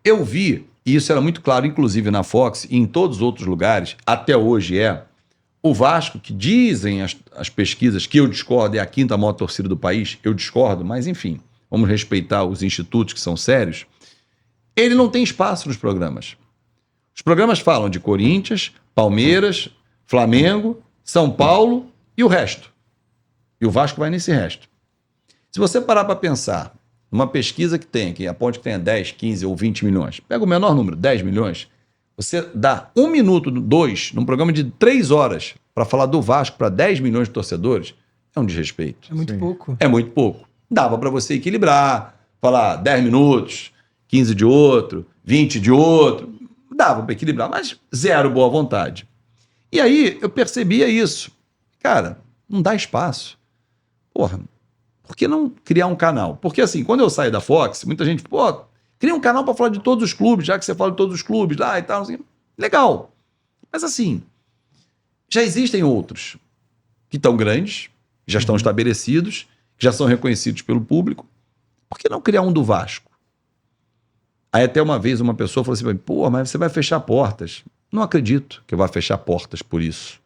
[SPEAKER 3] Eu vi, e isso era muito claro, inclusive na Fox e em todos os outros lugares, até hoje o Vasco, que dizem as pesquisas que eu discordo, é a 5ª maior torcida do país, eu discordo, mas enfim, vamos respeitar os institutos que são sérios, ele não tem espaço nos programas. Os programas falam de Corinthians, Palmeiras, Flamengo, São Paulo e o resto. E o Vasco vai nesse resto. Se você parar para pensar, numa pesquisa que aponte que tenha 10, 15 ou 20 milhões, pega o menor número, 10 milhões, você dá 1 minuto, 2, num programa de 3 horas, para falar do Vasco para 10 milhões de torcedores, é um desrespeito.
[SPEAKER 2] É muito pouco.
[SPEAKER 3] É muito pouco. Dava para você equilibrar, falar 10 minutos, 15 de outro, 20 de outro, dava para equilibrar, mas zero boa vontade. E aí eu percebia isso. Cara, não dá espaço. Porra, por que não criar um canal? Porque assim, quando eu saio da Fox, muita gente, pô, cria um canal para falar de todos os clubes, já que você fala de todos os clubes lá e tal. Assim. Legal. Mas assim, já existem outros que estão grandes, já estão estabelecidos, que já são reconhecidos pelo público. Por que não criar um do Vasco? Aí até uma vez uma pessoa falou assim, pô, mas você vai fechar portas. Não acredito que eu vá fechar portas por isso.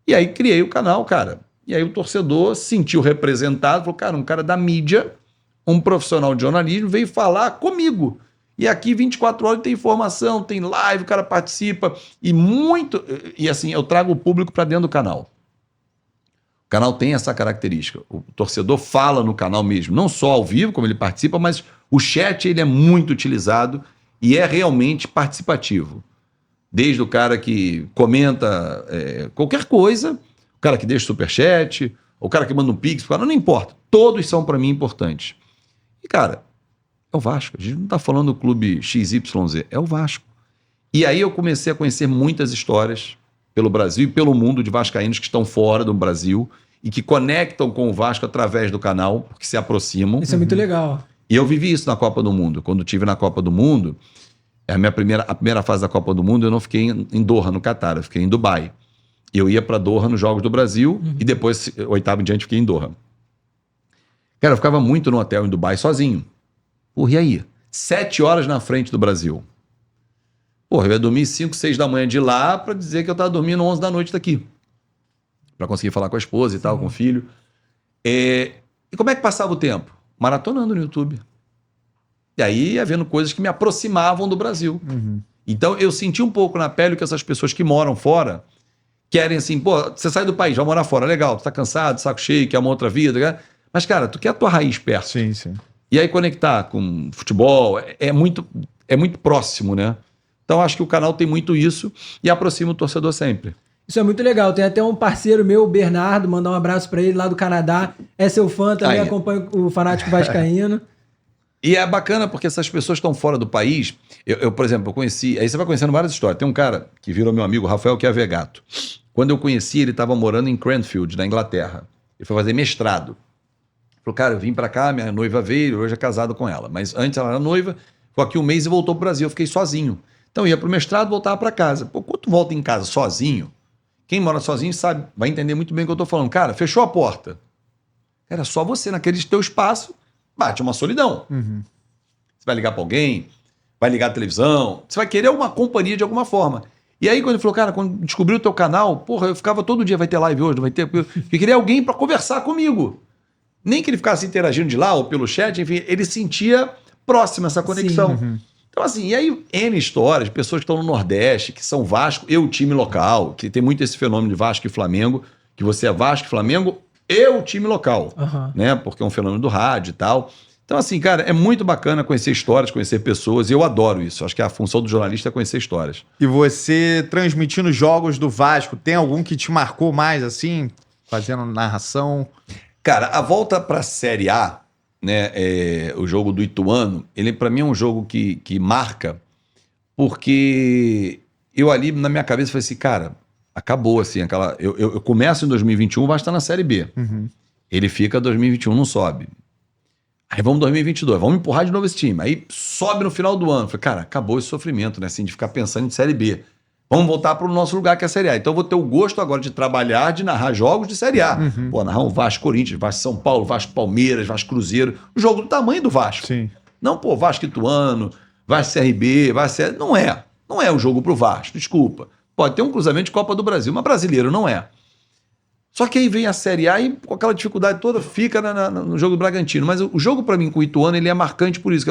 [SPEAKER 3] E aí criei o canal, cara. E aí o torcedor se sentiu representado, falou, cara, um cara da mídia, um profissional de jornalismo, veio falar comigo. E aqui 24 horas tem informação, tem live, o cara participa. E assim, eu trago o público para dentro do canal. O canal tem essa característica. O torcedor fala no canal mesmo, não só ao vivo, como ele participa, mas o chat ele é muito utilizado e é realmente participativo. Desde o cara que comenta qualquer coisa, o cara que deixa superchat, o cara que manda um pix, não importa. Todos são para mim importantes. E, cara, é o Vasco. A gente não está falando do clube XYZ, é o Vasco. E aí eu comecei a conhecer muitas histórias pelo Brasil e pelo mundo de vascaínos que estão fora do Brasil e que conectam com o Vasco através do canal, porque se aproximam.
[SPEAKER 2] Isso é muito legal.
[SPEAKER 3] E eu vivi isso na Copa do Mundo. Quando estive na Copa do Mundo, a primeira fase da Copa do Mundo, eu não fiquei em Doha, no Catar, eu fiquei em Dubai. Eu ia para Doha nos Jogos do Brasil e depois, oitavo em diante, fiquei em Doha. Cara, eu ficava muito no hotel em Dubai sozinho. Porra, e aí? 7 horas na frente do Brasil. Porra, eu ia dormir 5, 6 da manhã de lá para dizer que eu estava dormindo 11 da noite daqui. Para conseguir falar com a esposa e tal, com o filho. E como é que passava o tempo? Maratonando no YouTube. E aí ia vendo coisas que me aproximavam do Brasil. Então eu senti um pouco na pele que essas pessoas que moram fora querem assim, pô, você sai do país, vai morar fora, legal, tu tá cansado, saco cheio, quer uma outra vida, né? Mas cara, tu quer a tua raiz perto.
[SPEAKER 1] Sim, sim.
[SPEAKER 3] E aí conectar com futebol é muito próximo, né? Então acho que o canal tem muito isso e aproxima o torcedor sempre.
[SPEAKER 2] Isso é muito legal. Tem até um parceiro meu, o Bernardo, mandar um abraço para ele lá do Canadá. É seu fã também, acompanha o Fanático Vascaíno.
[SPEAKER 3] E é bacana porque essas pessoas estão fora do país. Eu, por exemplo, eu conheci... Aí você vai conhecendo várias histórias. Tem um cara que virou meu amigo, Rafael Chiavegato. Quando eu conheci, ele estava morando em Cranfield, na Inglaterra. Ele foi fazer mestrado. Ele falou, cara, eu vim para cá, minha noiva veio, hoje é casado com ela. Mas antes ela era noiva, ficou aqui um mês e voltou pro Brasil. Eu fiquei sozinho. Então eu ia pro mestrado, voltava para casa. Pô, quando tu volta em casa sozinho, quem mora sozinho sabe, vai entender muito bem o que eu tô falando. Cara, fechou a porta. Era só você naquele teu espaço, bate uma solidão. Você vai ligar para alguém, vai ligar a televisão, você vai querer uma companhia de alguma forma. E aí quando ele falou, cara, quando descobriu o teu canal, porra, eu ficava todo dia, vai ter live hoje, não vai ter... Eu queria alguém para conversar comigo. Nem que ele ficasse interagindo de lá ou pelo chat, enfim, ele sentia próximo essa conexão. Então assim, e aí N histórias, pessoas que estão no Nordeste, que são Vasco e o time local, que tem muito esse fenômeno de Vasco e Flamengo, que você é Vasco e Flamengo e o time local, né? Porque é um fenômeno do rádio e tal. Então assim, cara, é muito bacana conhecer histórias, conhecer pessoas, e eu adoro isso. Acho que a função do jornalista é conhecer histórias.
[SPEAKER 1] E você transmitindo jogos do Vasco, tem algum que te marcou mais assim, fazendo narração?
[SPEAKER 3] Cara, a volta para a Série A, né, o jogo do Ituano, ele para mim é um jogo que marca, porque eu ali na minha cabeça falei assim, cara, acabou assim, eu começo em 2021, vai estar na Série B. Ele fica 2021, não sobe. Aí vamos 2022, vamos empurrar de novo esse time. Aí sobe no final do ano. Falei, cara, acabou esse sofrimento, né, assim, de ficar pensando em Série B. Vamos voltar para o nosso lugar, que é a Série A. Então eu vou ter o gosto agora de trabalhar, de narrar jogos de Série A. Pô, narrar um Vasco Corinthians, Vasco São Paulo, Vasco Palmeiras, Vasco Cruzeiro. O jogo do tamanho do Vasco.
[SPEAKER 1] Sim.
[SPEAKER 3] Não, pô, Vasco Ituano, Vasco CRB, Vasco... Não é. Não é o jogo pro Vasco, desculpa. Pode ter um cruzamento de Copa do Brasil, mas brasileiro não é. Só que aí vem a Série A e com aquela dificuldade toda fica no jogo do Bragantino. Mas o jogo para mim com o Ituano, ele é marcante por isso.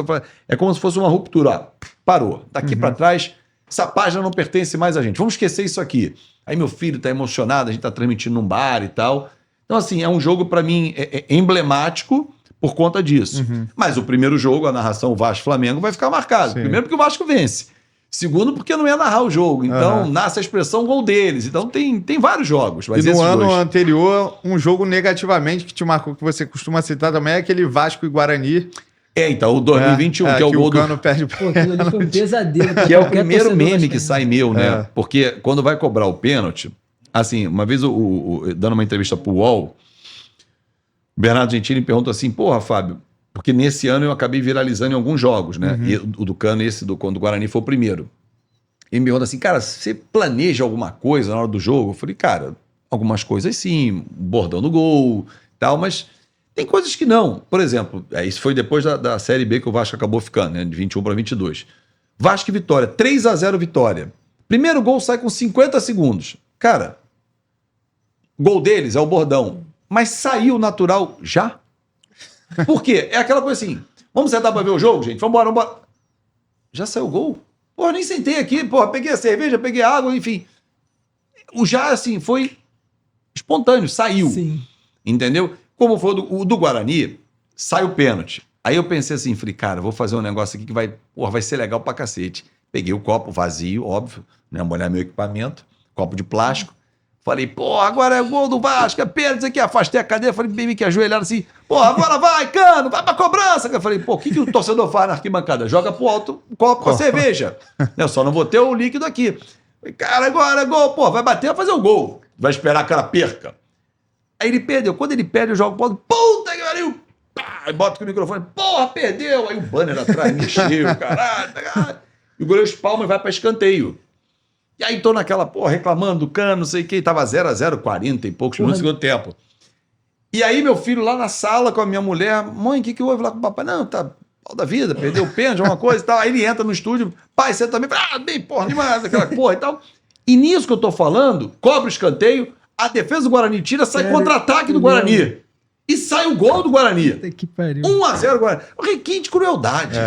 [SPEAKER 3] É como se fosse uma ruptura. Ó, parou. Daqui para trás... Essa página não pertence mais a gente. Vamos esquecer isso aqui. Aí meu filho tá emocionado, a gente tá transmitindo num bar e tal. Então, assim, é um jogo, para mim, emblemático por conta disso. Mas o primeiro jogo, a narração Vasco-Flamengo, vai ficar marcado. Sim. Primeiro porque o Vasco vence. Segundo porque eu não ia narrar o jogo. Então, nasce a expressão gol deles. Então, tem vários jogos. Mas
[SPEAKER 1] e no ano anterior, um jogo negativamente que te marcou, que você costuma citar também, é aquele Vasco e Guarani.
[SPEAKER 3] Então, o 2021, que é o gol do...
[SPEAKER 1] Cano perde...
[SPEAKER 2] Pô, aquilo ali foi um pesadelo.
[SPEAKER 3] Que é o primeiro meme que sai meu, né? Porque quando vai cobrar o pênalti, assim, uma vez, dando uma entrevista pro UOL, Bernardo Gentili pergunta assim, porra, Fábio, porque nesse ano eu acabei viralizando em alguns jogos, né? E o do Cano, quando o Guarani foi o primeiro. Ele me pergunta assim, cara, você planeja alguma coisa na hora do jogo? Eu falei, cara, algumas coisas sim, bordão do gol, tal, mas tem coisas que não. Por exemplo, isso foi depois da Série B que o Vasco acabou ficando, né? De 21 para 22. Vasco e Vitória, 3-0 Vitória. Primeiro gol sai com 50 segundos. Cara, gol deles é o bordão. Mas saiu natural já? Por quê? É aquela coisa assim, vamos sentar pra ver o jogo, gente? Vambora. Já saiu o gol? Porra, nem sentei aqui, porra, peguei a cerveja, peguei a água, enfim. O já, assim, foi espontâneo, saiu.
[SPEAKER 2] Sim.
[SPEAKER 3] Entendeu? Como foi o do Guarani, sai o pênalti. Aí eu pensei assim, falei, cara, vou fazer um negócio aqui que vai ser legal pra cacete. Peguei o copo vazio, óbvio, né? Molhar meu equipamento, copo de plástico. Falei, porra, agora é gol do Vasco, é pênalti aqui. Afastei a cadeira, falei, bem que ajoelharam assim, porra, agora vai, Cano, vai pra cobrança. Eu falei, pô, o que o torcedor faz na arquibancada? Joga pro alto o copo com a cerveja. Eu só não vou ter o líquido aqui. Falei, cara, agora é gol, pô, vai bater, vai fazer o gol. Vai esperar que ela perca. Aí ele perdeu. Quando ele perde, eu jogo pro alto, puta que pariu. Aí bota com o microfone, porra, perdeu. Aí o banner atrás me encheu, caralho. E o goleiro espalma e vai pra escanteio. E aí tô naquela, porra, reclamando do Cano, não sei o que, tava 0-0, 40 e poucos minutos no segundo tempo. E aí meu filho lá na sala com a minha mulher, mãe, o que houve lá com o papai? Não, tá pau da vida, perdeu o pênalti, alguma coisa e tal. Aí ele entra no estúdio, pai, você também, bem, porra, demais, aquela porra e tal. E nisso que eu tô falando, cobra o escanteio, a defesa do Guarani tira, sai contra-ataque do Guarani. E sai o gol do Guarani.
[SPEAKER 2] Que pariu.
[SPEAKER 3] 1-0 Guarani. Um requinte de crueldade.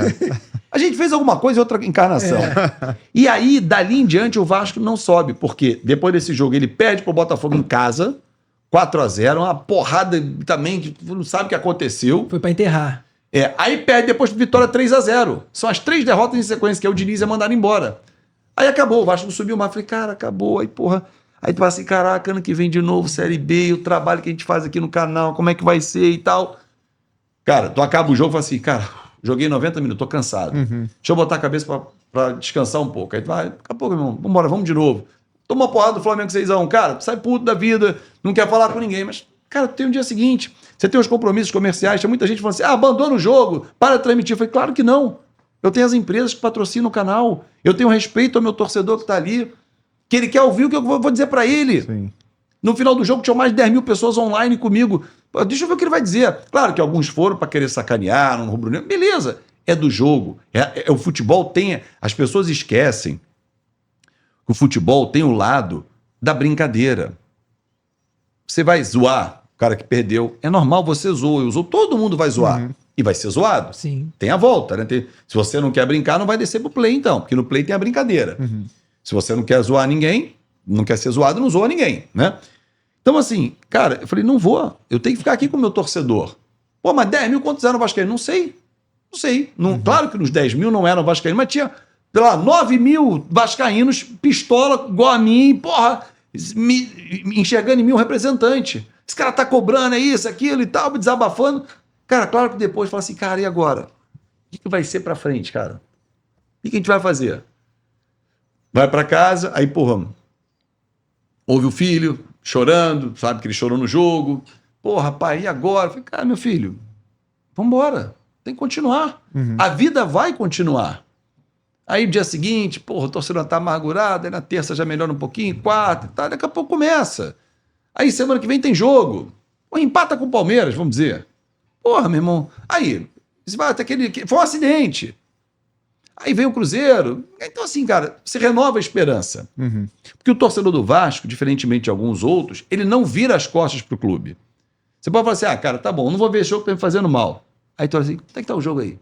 [SPEAKER 3] A gente fez alguma coisa em outra encarnação. E aí, dali em diante, o Vasco não sobe, porque depois desse jogo ele perde pro Botafogo em casa, 4-0, uma porrada também, que não sabe o que aconteceu.
[SPEAKER 2] Foi pra enterrar.
[SPEAKER 3] Aí perde depois pro Vitória 3-0. São as 3 derrotas em sequência, que é o Diniz ia mandar embora. Aí acabou, o Vasco não subiu mais. Falei, cara, acabou. Aí, porra. Aí tu fala assim, caraca, ano que vem de novo, Série B, o trabalho que a gente faz aqui no canal, como é que vai ser e tal. Cara, tu acaba o jogo e fala assim, cara, joguei 90 minutos, tô cansado. Deixa eu botar a cabeça pra descansar um pouco. Aí tu vai, daqui a pouco, meu irmão, vambora, vamos de novo. Toma uma porrada do Flamengo 6-1, cara, tu sai puto da vida, não quer falar com ninguém, mas, cara, tu tem um dia seguinte, você tem os compromissos comerciais, tem muita gente falando assim, abandona o jogo, para de transmitir. Eu falei, claro que não. Eu tenho as empresas que patrocinam o canal, eu tenho respeito ao meu torcedor que tá ali, que ele quer ouvir o que eu vou dizer pra ele. Sim. No final do jogo tinham mais de 10 mil pessoas online comigo. Deixa eu ver o que ele vai dizer. Claro que alguns foram pra querer sacanear, no rubro-negro. Beleza, é do jogo. O futebol tem... As pessoas esquecem que o futebol tem o lado da brincadeira. Você vai zoar o cara que perdeu. É normal, você zoa. Eu zoo, todo mundo vai zoar. E vai ser zoado.
[SPEAKER 2] Sim.
[SPEAKER 3] Tem a volta, né? Se você não quer brincar, não vai descer pro play, então. Porque no play tem a brincadeira. Se você não quer zoar ninguém, não quer ser zoado, não zoa ninguém, né? Então, assim, cara, eu falei, não vou. Eu tenho que ficar aqui com o meu torcedor. Pô, mas 10 mil quantos eram vascaínos? Não sei. Não sei. Claro que nos 10 mil não eram vascaínos, mas tinha, sei lá, 9 mil vascaínos, pistola igual a mim, porra, me enxergando em mim um representante. Esse cara tá cobrando, é isso, aquilo e tal, me desabafando. Cara, claro que depois fala assim, cara, e agora? O que vai ser pra frente, cara? O que a gente vai fazer? Vai pra casa, aí, porra, ouve o filho chorando, sabe que ele chorou no jogo. Porra, pai, e agora? Eu falei, cara, meu filho, vambora, tem que continuar. A vida vai continuar. Aí, no dia seguinte, porra, o torcedor tá amargurado, aí na terça já melhora um pouquinho, quarta e tal, daqui a pouco começa. Aí, semana que vem tem jogo. Porra, empata com o Palmeiras, vamos dizer. Porra, meu irmão, aí, você vai até aquele... Foi um acidente. Aí vem o Cruzeiro. Então, assim, cara, você renova a esperança. Porque o torcedor do Vasco, diferentemente de alguns outros, ele não vira as costas pro clube. Você pode falar assim, ah, cara, tá bom, não vou ver esse jogo que tá me fazendo mal. Aí tu fala assim, como é que tá o jogo aí?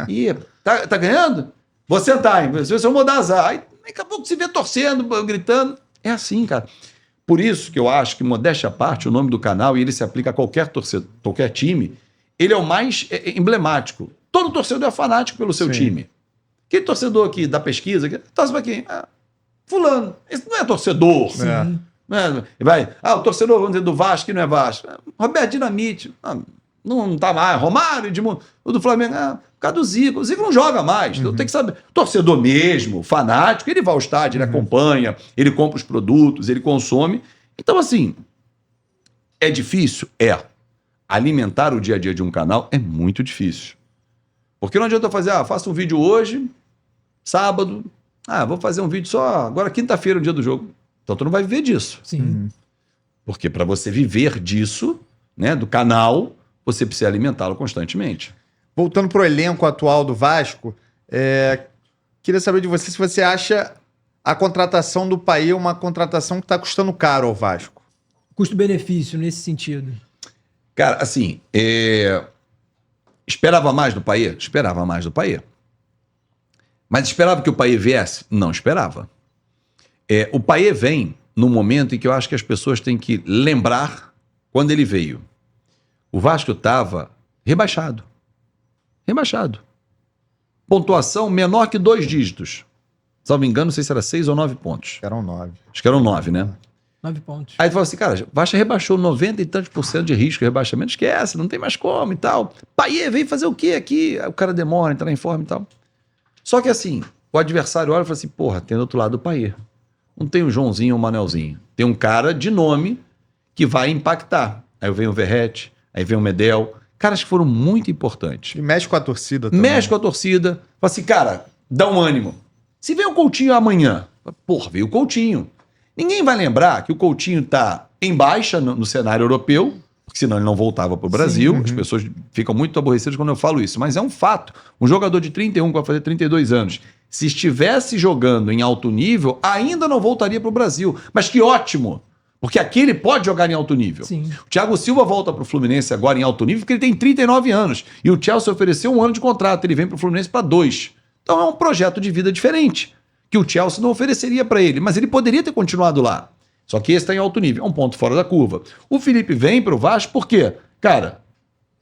[SPEAKER 3] Ih, tá ganhando? Vou sentar, hein? Se eu mudar azar. Aí daqui a pouco se vê torcendo, gritando. É assim, cara. Por isso que eu acho que, modéstia à parte, o nome do canal, e ele se aplica a qualquer torcedor, qualquer time, ele é o mais emblemático. Todo torcedor é fanático pelo seu time. Aquele torcedor aqui da pesquisa, torce pra quem? Ah, fulano. Esse não é torcedor. O torcedor, vamos dizer, do Vasco, que não é Vasco. Roberto Dinamite. Não tá mais. Romário, Edmundo. O do Flamengo, por causa do Zico. O Zico não joga mais. Então tem que saber. Torcedor mesmo, fanático, ele vai ao estádio, ele acompanha, ele compra os produtos, ele consome. Então, assim, é difícil? É. alimentar o dia a dia de um canal é muito difícil. Porque não adianta eu fazer, faço um vídeo hoje, sábado, vou fazer um vídeo só agora quinta-feira, o dia do jogo. Então tu não vai viver disso.
[SPEAKER 2] Sim.
[SPEAKER 3] Porque para você viver disso, né, do canal, você precisa alimentá-lo constantemente.
[SPEAKER 1] Voltando pro elenco atual do Vasco, queria saber de você se você acha a contratação do Payet uma contratação que está custando caro ao Vasco.
[SPEAKER 2] Custo-benefício nesse sentido.
[SPEAKER 3] Cara, assim, esperava mais do Payet? Esperava mais do Payet. Mas esperava que o Payet viesse? Não esperava. O Payet vem num momento em que eu acho que as pessoas têm que lembrar quando ele veio. O Vasco estava rebaixado. Rebaixado. Pontuação menor que 2 dígitos. Se não me engano, não sei se era 6 ou 9 pontos.
[SPEAKER 1] Eram 9.
[SPEAKER 3] Acho que eram 9, né?
[SPEAKER 2] 9 pontos.
[SPEAKER 3] Aí tu fala assim, cara, o Vasco rebaixou 90 e tantos % de risco de rebaixamento, esquece, não tem mais como e tal. Payet veio fazer o quê aqui? Aí o cara demora, entrar em forma e tal. Só que assim, o adversário olha e fala assim, porra, tem do outro lado o Payet. Não tem o Joãozinho ou o Manelzinho. Tem um cara de nome que vai impactar. Aí vem o Verratti, aí vem o Medel. Caras que foram muito importantes.
[SPEAKER 1] E mexe com a torcida também.
[SPEAKER 3] Mexe com a torcida. Fala assim, cara, dá um ânimo. Se vem o Coutinho amanhã, porra, veio o Coutinho. Ninguém vai lembrar que o Coutinho tá em baixa no cenário europeu, porque senão ele não voltava pro Brasil.
[SPEAKER 1] Sim,
[SPEAKER 3] As pessoas ficam muito aborrecidas quando eu falo isso, mas é um fato. Um jogador de 31 que vai fazer 32 anos, se estivesse jogando em alto nível, ainda não voltaria pro Brasil. Mas que ótimo! Porque aqui ele pode jogar em alto nível.
[SPEAKER 2] Sim.
[SPEAKER 3] O Thiago Silva volta pro Fluminense agora em alto nível porque ele tem 39 anos. E o Chelsea ofereceu 1 ano de contrato. Ele vem pro Fluminense para 2. Então é um projeto de vida diferente, que o Chelsea não ofereceria para ele. Mas ele poderia ter continuado lá. Só que esse está em alto nível. É um ponto fora da curva. O Felipe vem pro Vasco por quê? Cara,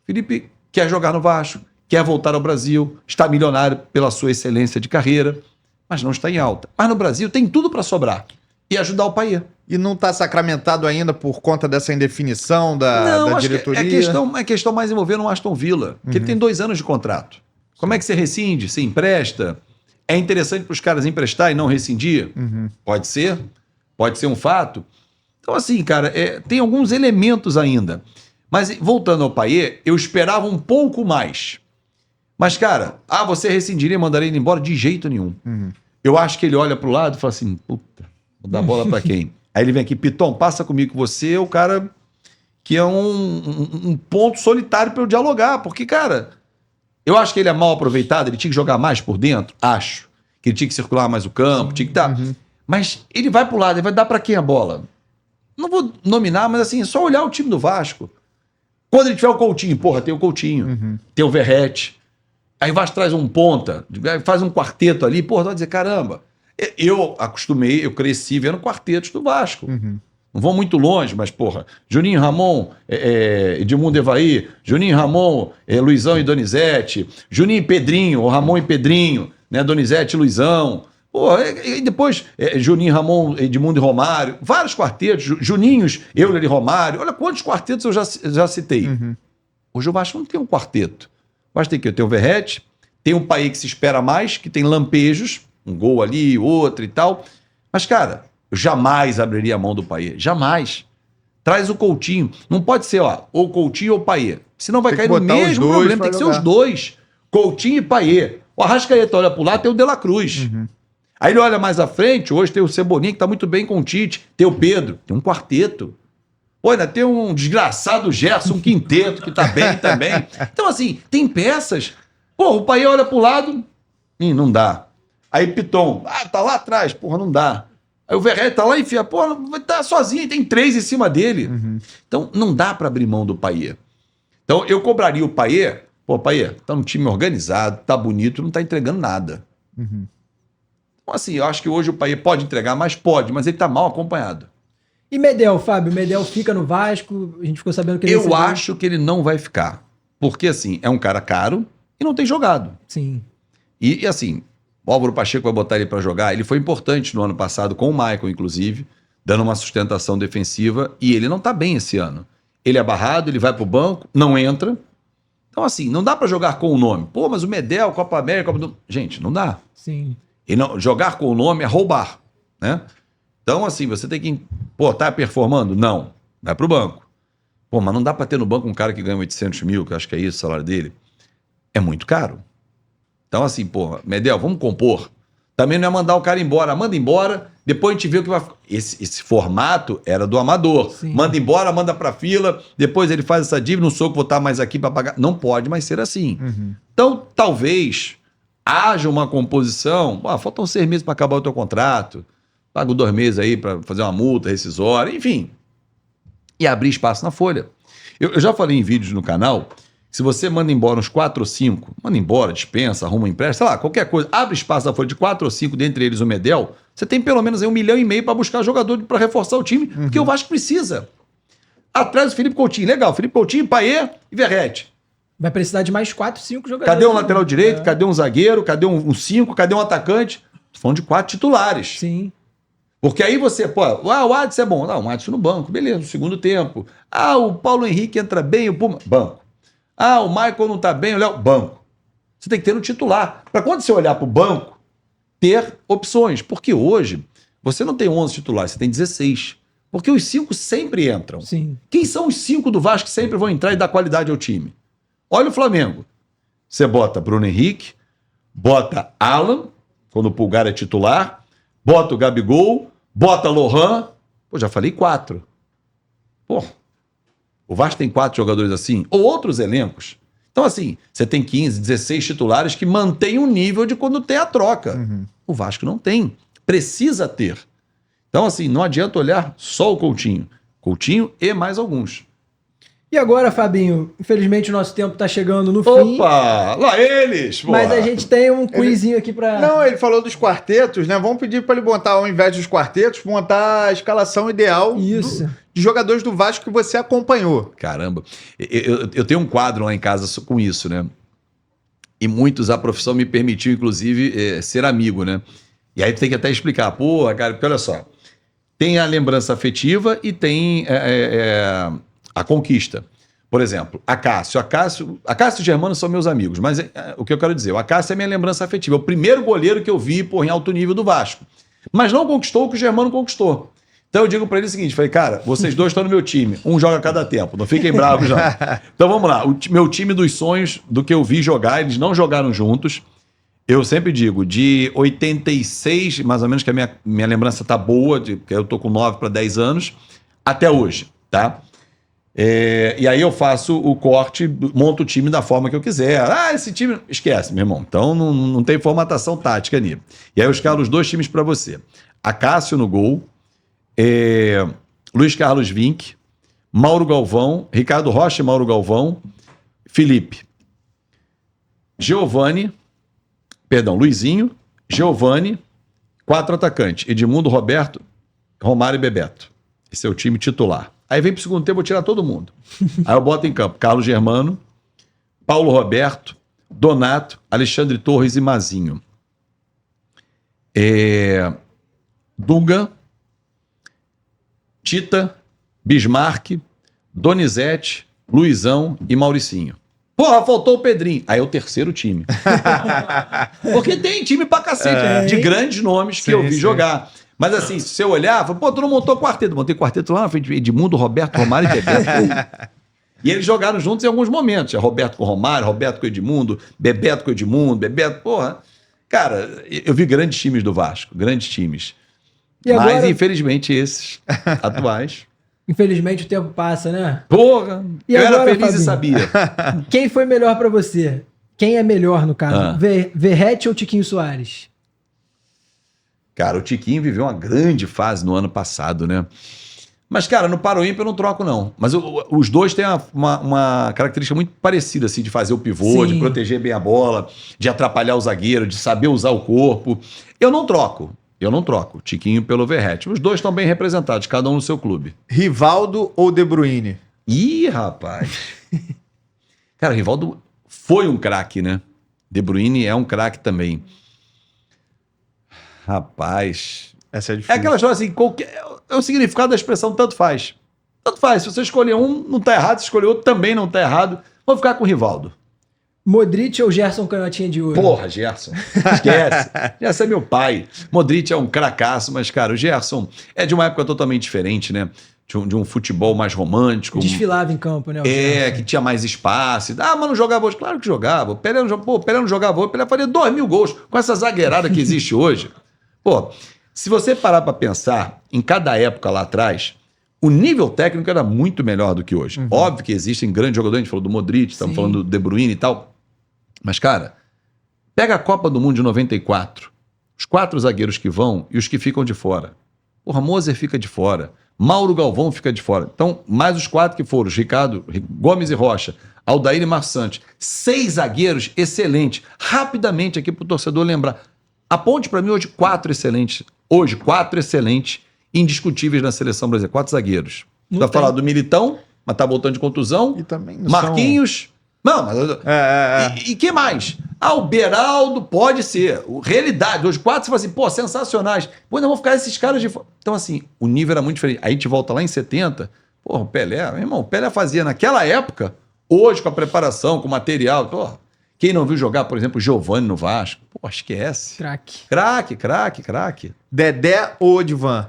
[SPEAKER 3] o Felipe quer jogar no Vasco, quer voltar ao Brasil, está milionário pela sua excelência de carreira, mas não está em alta. Mas no Brasil tem tudo para sobrar. E ajudar o Payet.
[SPEAKER 1] E não está sacramentado ainda por conta dessa indefinição da
[SPEAKER 3] acho
[SPEAKER 1] diretoria?
[SPEAKER 3] que é questão mais envolvendo o Aston Villa, que ele tem 2 anos de contrato. Como é que você rescinde? Você empresta? É interessante para os caras emprestar e não rescindir? Pode ser um fato. Então, assim, cara, tem alguns elementos ainda. Mas, voltando ao Payet, eu esperava um pouco mais. Mas, cara, você rescindiria e mandaria ele embora? De jeito nenhum. Eu acho que ele olha para o lado e fala assim, puta, vou dar bola para quem? Aí ele vem aqui, Piton, passa comigo que você é o cara que é um ponto solitário para eu dialogar. Porque, cara, eu acho que ele é mal aproveitado, ele tinha que jogar mais por dentro, acho. Que ele tinha que circular mais o campo, tinha que dar. Mas ele vai pro lado, ele vai dar para quem a bola? Não vou nominar, mas assim, é só olhar o time do Vasco. Quando ele tiver o Coutinho, porra, tem o Coutinho, tem o Verratti. Aí o Vasco traz um ponta, faz um quarteto ali, porra, tu vai dizer, caramba. Eu eu cresci vendo quartetos do Vasco. Não vou muito longe, mas, porra, Juninho Ramon, Edmundo Evaí, Juninho Ramon, Luizão e Donizete, Juninho e Pedrinho, ou Ramon e Pedrinho, né, Donizete e Luizão. Porra, e depois Juninho Ramon, Edmundo e Romário, vários quartetos, Juninhos, Euler e Romário. Olha quantos quartetos eu já citei. Hoje o Vasco não tem um quarteto. O Vasco tem que ter o Verratti, tem um Payet que se espera mais, que tem lampejos, um gol ali, outro e tal. Mas, cara, eu jamais abriria a mão do Payet. Jamais. Traz o Coutinho. Não pode ser, ou Coutinho ou Payet. Senão vai cair no mesmo problema. Tem que ser os dois. Coutinho e Payet. O Arrascaeta olha pro lado, tem o De La Cruz. Aí ele olha mais à frente, hoje tem o Cebolinha, que tá muito bem com o Tite. Tem o Pedro. Tem um quarteto. Pô, ainda tem um desgraçado Gerson, um quinteto, que tá bem também. Então, assim, tem peças. Pô, o Payet olha pro lado, não dá. Aí Piton, tá lá atrás, porra, não dá. Aí o Verratti tá lá e enfia, porra, vai estar sozinho, tem 3 em cima dele. Então, não dá pra abrir mão do Payet. Então, eu cobraria o Payet, pô, Payet, tá um time organizado, tá bonito, não tá entregando nada. Então, assim, eu acho que hoje o Payet pode entregar, mas ele tá mal acompanhado.
[SPEAKER 2] E Medel, Fábio? Medel fica no Vasco? A gente ficou sabendo que ele
[SPEAKER 3] Eu acho que ele não vai ficar. Porque, assim, é um cara caro e não tem jogado.
[SPEAKER 2] Sim.
[SPEAKER 3] E assim, o Álvaro Pacheco vai botar ele para jogar. Ele foi importante no ano passado, com o Michael, inclusive, dando uma sustentação defensiva. E ele não tá bem esse ano. Ele é barrado, ele vai pro banco, não entra. Então, assim, não dá para jogar com o nome. Pô, mas o Medel, Copa América... Gente, não dá.
[SPEAKER 2] Sim.
[SPEAKER 3] E não, jogar com o nome é roubar, né? Então, assim, você tem que... Pô, tá performando? Não. Vai pro banco. Pô, mas não dá pra ter no banco um cara que ganha 800 mil, que eu acho que é isso o salário dele. É muito caro. Então, assim, pô, Medel, vamos compor. Também não é mandar o cara embora. Manda embora, depois a gente vê o que vai... Esse formato era do amador.
[SPEAKER 2] Sim.
[SPEAKER 3] Manda embora, manda pra fila, depois ele faz essa dívida, não sou que vou estar mais aqui pra pagar. Não pode mais ser assim. Então, talvez haja uma composição. Faltam 6 meses pra acabar o teu contrato. Pago 2 meses aí pra fazer uma multa rescisória, enfim. E abrir espaço na folha. Eu já falei em vídeos no canal, se você manda embora uns 4 ou 5, manda embora, dispensa, arruma um empréstimo, sei lá, qualquer coisa, abre espaço na folha de 4 ou 5, dentre eles o Medel, você tem pelo menos aí 1,5 milhão para buscar jogador para reforçar o time, porque o Vasco precisa. Atrás do Felipe Coutinho, legal, Felipe Coutinho, Payet e Verratti.
[SPEAKER 2] Vai precisar de mais 4, 5 jogadores.
[SPEAKER 3] Cadê um lateral direito? Cadê um zagueiro? Cadê um 5? Cadê um atacante? Tô falando de 4 titulares.
[SPEAKER 2] Sim.
[SPEAKER 3] Porque aí você, o Adson é bom. Não, o Adson no banco, beleza, no segundo tempo. O Paulo Henrique entra bem, o Puma, banco. O Michael não tá bem, o Léo, banco. Você tem que ter no titular. Para quando você olhar pro banco, ter opções. Porque hoje, você não tem 11 titulares, você tem 16. Porque os 5 sempre entram.
[SPEAKER 2] Sim.
[SPEAKER 3] Quem são os 5 do Vasco que sempre vão entrar e dar qualidade ao time? Olha o Flamengo. Você bota Bruno Henrique, bota Alan, quando o Pulgar é titular, bota o Gabigol, bota Lohan. Pô, já falei 4. Pô, o Vasco tem 4 jogadores assim, ou outros elencos. Então, assim, você tem 15, 16 titulares que mantêm o nível de quando tem a troca. O Vasco não tem. Precisa ter. Então, assim, não adianta olhar só o Coutinho. Coutinho e mais alguns.
[SPEAKER 2] E agora, Fabinho, infelizmente o nosso tempo tá chegando no fim.
[SPEAKER 3] Opa! Lá eles! Pô.
[SPEAKER 2] Mas a gente tem um quizinho aqui pra...
[SPEAKER 1] Não, ele falou dos quartetos, né? Vamos pedir para ele montar, ao invés dos quartetos, montar a escalação ideal
[SPEAKER 2] Isso.
[SPEAKER 1] de jogadores do Vasco que você acompanhou.
[SPEAKER 3] Caramba. Eu tenho um quadro lá em casa com isso, né? E muitos, a profissão me permitiu, inclusive, ser amigo, né? E aí tem que até explicar. Pô, cara, porque olha só. Tem a lembrança afetiva e tem a conquista. Por exemplo, Acácio e Germano são meus amigos, mas o que eu quero dizer, o Acácio é minha lembrança afetiva. É o primeiro goleiro que eu vi em alto nível do Vasco. Mas não conquistou o que o Germano conquistou. Então eu digo pra ele o seguinte, falei, cara, vocês dois estão no meu time, um joga a cada tempo, não fiquem bravos já. Então vamos lá, meu time dos sonhos, do que eu vi jogar, eles não jogaram juntos. Eu sempre digo, de 86, mais ou menos, que a minha lembrança tá boa, porque eu tô com 9 para 10 anos, até hoje, tá? E aí eu faço o corte, monto o time da forma que eu quiser. Esse time... Esquece, meu irmão. Então não tem formatação tática ali. E aí eu escalo os 2 times para você. Acácio no gol, Luiz Carlos Vinck, Mauro Galvão, Ricardo Rocha e Mauro Galvão, Felipe, Luizinho, Giovani, 4 atacantes, Edmundo, Roberto, Romário e Bebeto. Esse é o time titular. Aí vem pro segundo tempo, eu vou tirar todo mundo. Aí eu boto em campo Carlos Germano, Paulo Roberto, Donato, Alexandre Torres e Mazinho. Dunga, Tita, Bismarck, Donizete, Luizão e Mauricinho. Porra, faltou o Pedrinho. Aí é o terceiro time. Porque tem time pra cacete, de grandes nomes que eu vi jogar. Mas assim, se você olhar, fala, tu não montou quarteto. Montei quarteto lá na frente de Edmundo, Roberto, Romário e Bebeto. E eles jogaram juntos em alguns momentos. Roberto com Romário, Roberto com Edmundo, Bebeto com Edmundo, Bebeto, porra. Cara, eu vi grandes times do Vasco, grandes times.
[SPEAKER 2] E agora...
[SPEAKER 3] Mas, infelizmente, esses atuais...
[SPEAKER 2] Infelizmente o tempo passa, né?
[SPEAKER 3] Porra!
[SPEAKER 2] E
[SPEAKER 3] eu
[SPEAKER 2] agora,
[SPEAKER 3] era feliz
[SPEAKER 2] Fabinho?
[SPEAKER 3] e sabia.
[SPEAKER 2] Quem foi melhor pra você? Quem é melhor, no caso? Verratti ou Tiquinho Soares?
[SPEAKER 3] Cara, o Tiquinho viveu uma grande fase no ano passado, né? Mas, cara, no Paroímpa eu não troco, não. Mas os dois têm uma característica muito parecida, assim, de fazer o pivô,
[SPEAKER 2] Sim.
[SPEAKER 3] de proteger bem a bola, de atrapalhar o zagueiro, de saber usar o corpo. Eu não troco. Tiquinho pelo Verratti. Os dois estão bem representados, cada um no seu clube.
[SPEAKER 1] Rivaldo ou De Bruyne?
[SPEAKER 3] Ih, rapaz. Cara, o Rivaldo foi um craque, né? De Bruyne é um craque também. Rapaz.
[SPEAKER 1] Essa é difícil.
[SPEAKER 3] É aquela história assim, é o significado da expressão tanto faz. Tanto faz. Se você escolher um, não tá errado. Se escolher outro, também não tá errado. Vou ficar com o Rivaldo.
[SPEAKER 2] Modric ou Gerson Canhotinha de Ouro?
[SPEAKER 3] Porra, Gerson. Esquece. Gerson é meu pai. Modric é um cracaço, mas, cara, o Gerson é de uma época totalmente diferente, né? de um futebol mais romântico.
[SPEAKER 2] Desfilava em campo, né?
[SPEAKER 3] Que tinha mais espaço. Mas não jogava hoje. Claro que jogava. O Pelé não jogava hoje. O Pelé faria 2.000 gols com essa zagueirada que existe hoje. Pô, se você parar para pensar, em cada época lá atrás, o nível técnico era muito melhor do que hoje. Óbvio que existem grandes jogadores, a gente falou do Modric, estamos falando do De Bruyne e tal. Mas, cara, pega a Copa do Mundo de 94, os 4 zagueiros que vão e os que ficam de fora. Porra, Moser fica de fora, Mauro Galvão fica de fora. Então, mais os 4 que foram, os Ricardo, Gomes e Rocha, Aldair e Marçante. 6 zagueiros excelentes. Rapidamente aqui para o torcedor lembrar. Aponte para mim hoje 4 excelentes. Hoje, 4 excelentes, indiscutíveis na seleção brasileira. 4 zagueiros. Você vai falar do Militão, mas tá voltando de contusão.
[SPEAKER 1] E também não
[SPEAKER 3] Marquinhos. Não, mas... E que mais? O Beraldo pode ser. Realidade. Hoje, 4 você fala assim, pô, sensacionais. Pô, ainda vão ficar esses caras de fora. Então, assim, o nível era muito diferente. Aí a gente volta lá em 70. Porra, o Pelé, meu irmão, o Pelé fazia naquela época, hoje com a preparação, com o material. Porra, quem não viu jogar, por exemplo, o Giovani no Vasco? Pô, esquece. Craque.
[SPEAKER 1] Dedé ou Odivan?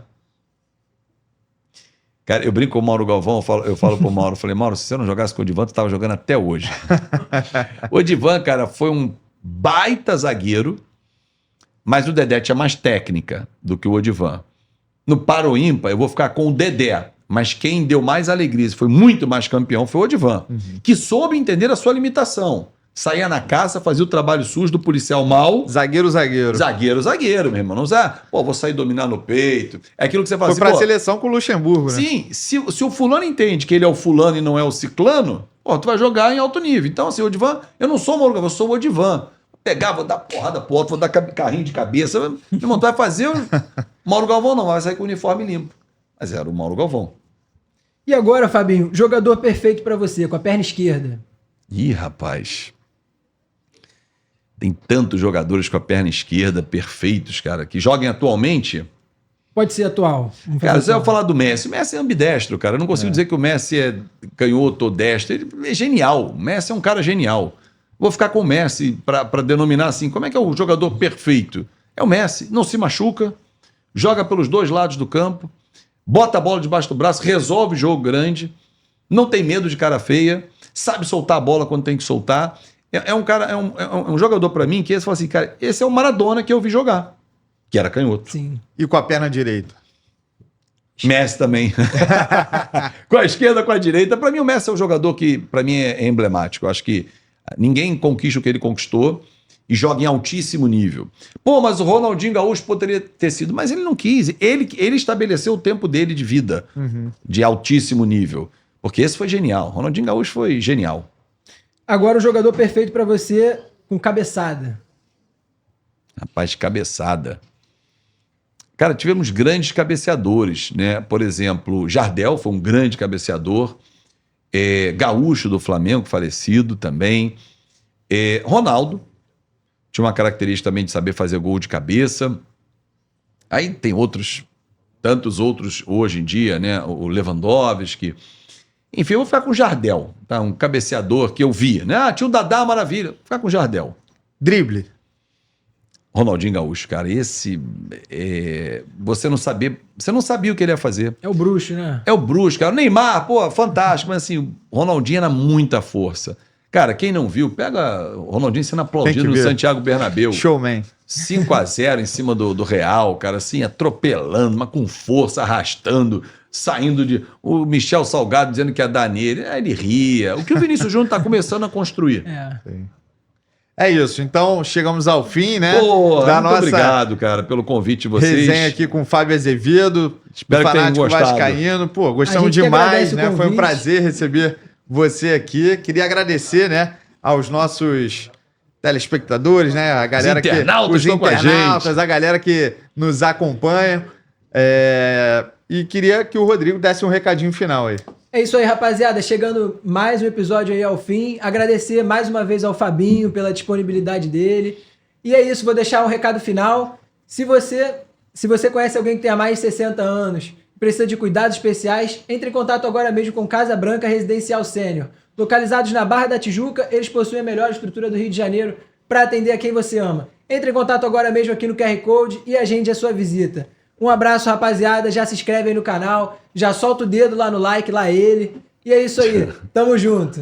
[SPEAKER 3] Cara, eu brinco com o Mauro Galvão, eu falo pro Mauro, falei, Mauro, se você não jogasse com o Odivan, tu tava jogando até hoje. O Odivan, cara, foi um baita zagueiro, mas o Dedé tinha mais técnica do que o Odivan. No Par ou Ímpar, eu vou ficar com o Dedé, mas quem deu mais alegria, foi muito mais campeão, foi o Odivan, que soube entender a sua limitação. Saía na caça, fazia o trabalho sujo do policial mau.
[SPEAKER 1] Zagueiro.
[SPEAKER 3] Zagueiro, meu irmão. Não usar, vou sair dominar no peito. É aquilo que você fala
[SPEAKER 1] assim. Foi pra seleção com o Luxemburgo, né?
[SPEAKER 3] Sim, se o fulano entende que ele é o fulano e não é o ciclano, tu vai jogar em alto nível. Então, assim, o Odivan, eu não sou o Mauro Galvão, eu sou o Odivan. Vou pegar, vou dar porrada pro outro, vou dar carrinho de cabeça. Meu irmão, tu vai fazer o Mauro Galvão não, vai sair com o uniforme limpo. Mas era o Mauro Galvão.
[SPEAKER 2] E agora, Fabinho, jogador perfeito pra você, com a perna esquerda?
[SPEAKER 3] Ih, rapaz... Tem tantos jogadores com a perna esquerda perfeitos, cara, que joguem atualmente.
[SPEAKER 2] Pode ser atual.
[SPEAKER 3] Cara, se eu falar do Messi, o Messi é ambidestro, cara. Eu não consigo dizer que o Messi é canhoto ou destro. Ele é genial. O Messi é um cara genial. Vou ficar com o Messi para denominar assim. Como é que é o jogador perfeito? É o Messi. Não se machuca, joga pelos 2 lados do campo, bota a bola debaixo do braço, resolve jogo grande, não tem medo de cara feia, sabe soltar a bola quando tem que soltar. É um jogador pra mim que esse fala assim, cara, esse é o Maradona que eu vi jogar, que era canhoto.
[SPEAKER 2] Sim.
[SPEAKER 1] E com a perna direita?
[SPEAKER 3] Messi também. Com a esquerda, com a direita. Pra mim o Messi é um jogador que pra mim é emblemático. Eu acho que ninguém conquista o que ele conquistou e joga em altíssimo nível. Pô, mas o Ronaldinho Gaúcho poderia ter sido, mas ele não quis. Ele estabeleceu o tempo dele de vida de altíssimo nível. Porque esse foi genial. Ronaldinho Gaúcho foi genial.
[SPEAKER 2] Agora o jogador perfeito pra você com cabeçada.
[SPEAKER 3] Rapaz, cabeçada. Cara, tivemos grandes cabeceadores, né? Por exemplo, Jardel foi um grande cabeceador. Gaúcho do Flamengo, falecido também. Ronaldo tinha uma característica também de saber fazer gol de cabeça. Aí tem tantos outros hoje em dia, né? O Lewandowski. Enfim, eu vou ficar com o Jardel, tá? Um cabeceador que eu via, né? Tinha o Dadá, maravilha. Vou ficar com o Jardel.
[SPEAKER 1] Drible.
[SPEAKER 3] Ronaldinho Gaúcho, cara, esse... você não sabia o que ele ia fazer.
[SPEAKER 2] É o bruxo, né?
[SPEAKER 3] É o bruxo, cara. O Neymar, pô, fantástico, mas assim, o Ronaldinho era muita força. Cara, quem não viu, pega o Ronaldinho sendo aplaudido no Santiago Bernabéu.
[SPEAKER 1] Showman.
[SPEAKER 3] 5-0 em cima do Real, cara, assim, atropelando, mas com força, arrastando, saindo de... O Michel Salgado dizendo que ia dar nele, aí ele ria. O que o Vinícius Júnior tá começando a construir.
[SPEAKER 1] É isso, então chegamos ao fim, né?
[SPEAKER 3] Pô, muito obrigado, cara, pelo convite de vocês.
[SPEAKER 1] Resenha aqui com o Fábio Azevedo,
[SPEAKER 3] espero que tenham gostado.
[SPEAKER 1] Vascaíno. Pô, gostamos demais, né? Foi um prazer receber você aqui. Queria agradecer, né, aos nossos telespectadores, né? A galera
[SPEAKER 3] os internautas,
[SPEAKER 1] a galera que nos acompanha. E queria que o Rodrigo desse um recadinho final aí.
[SPEAKER 2] É isso aí, rapaziada. Chegando mais um episódio aí ao fim. Agradecer mais uma vez ao Fabinho pela disponibilidade dele. E é isso, vou deixar um recado final. Se você conhece alguém que tenha mais de 60 anos e precisa de cuidados especiais, entre em contato agora mesmo com Casa Branca Residencial Sênior. Localizados na Barra da Tijuca, eles possuem a melhor estrutura do Rio de Janeiro para atender a quem você ama. Entre em contato agora mesmo aqui no QR Code e agende a sua visita. Um abraço, rapaziada. Já se inscreve aí no canal, já solta o dedo lá no like, lá ele. E é isso aí. Tamo junto.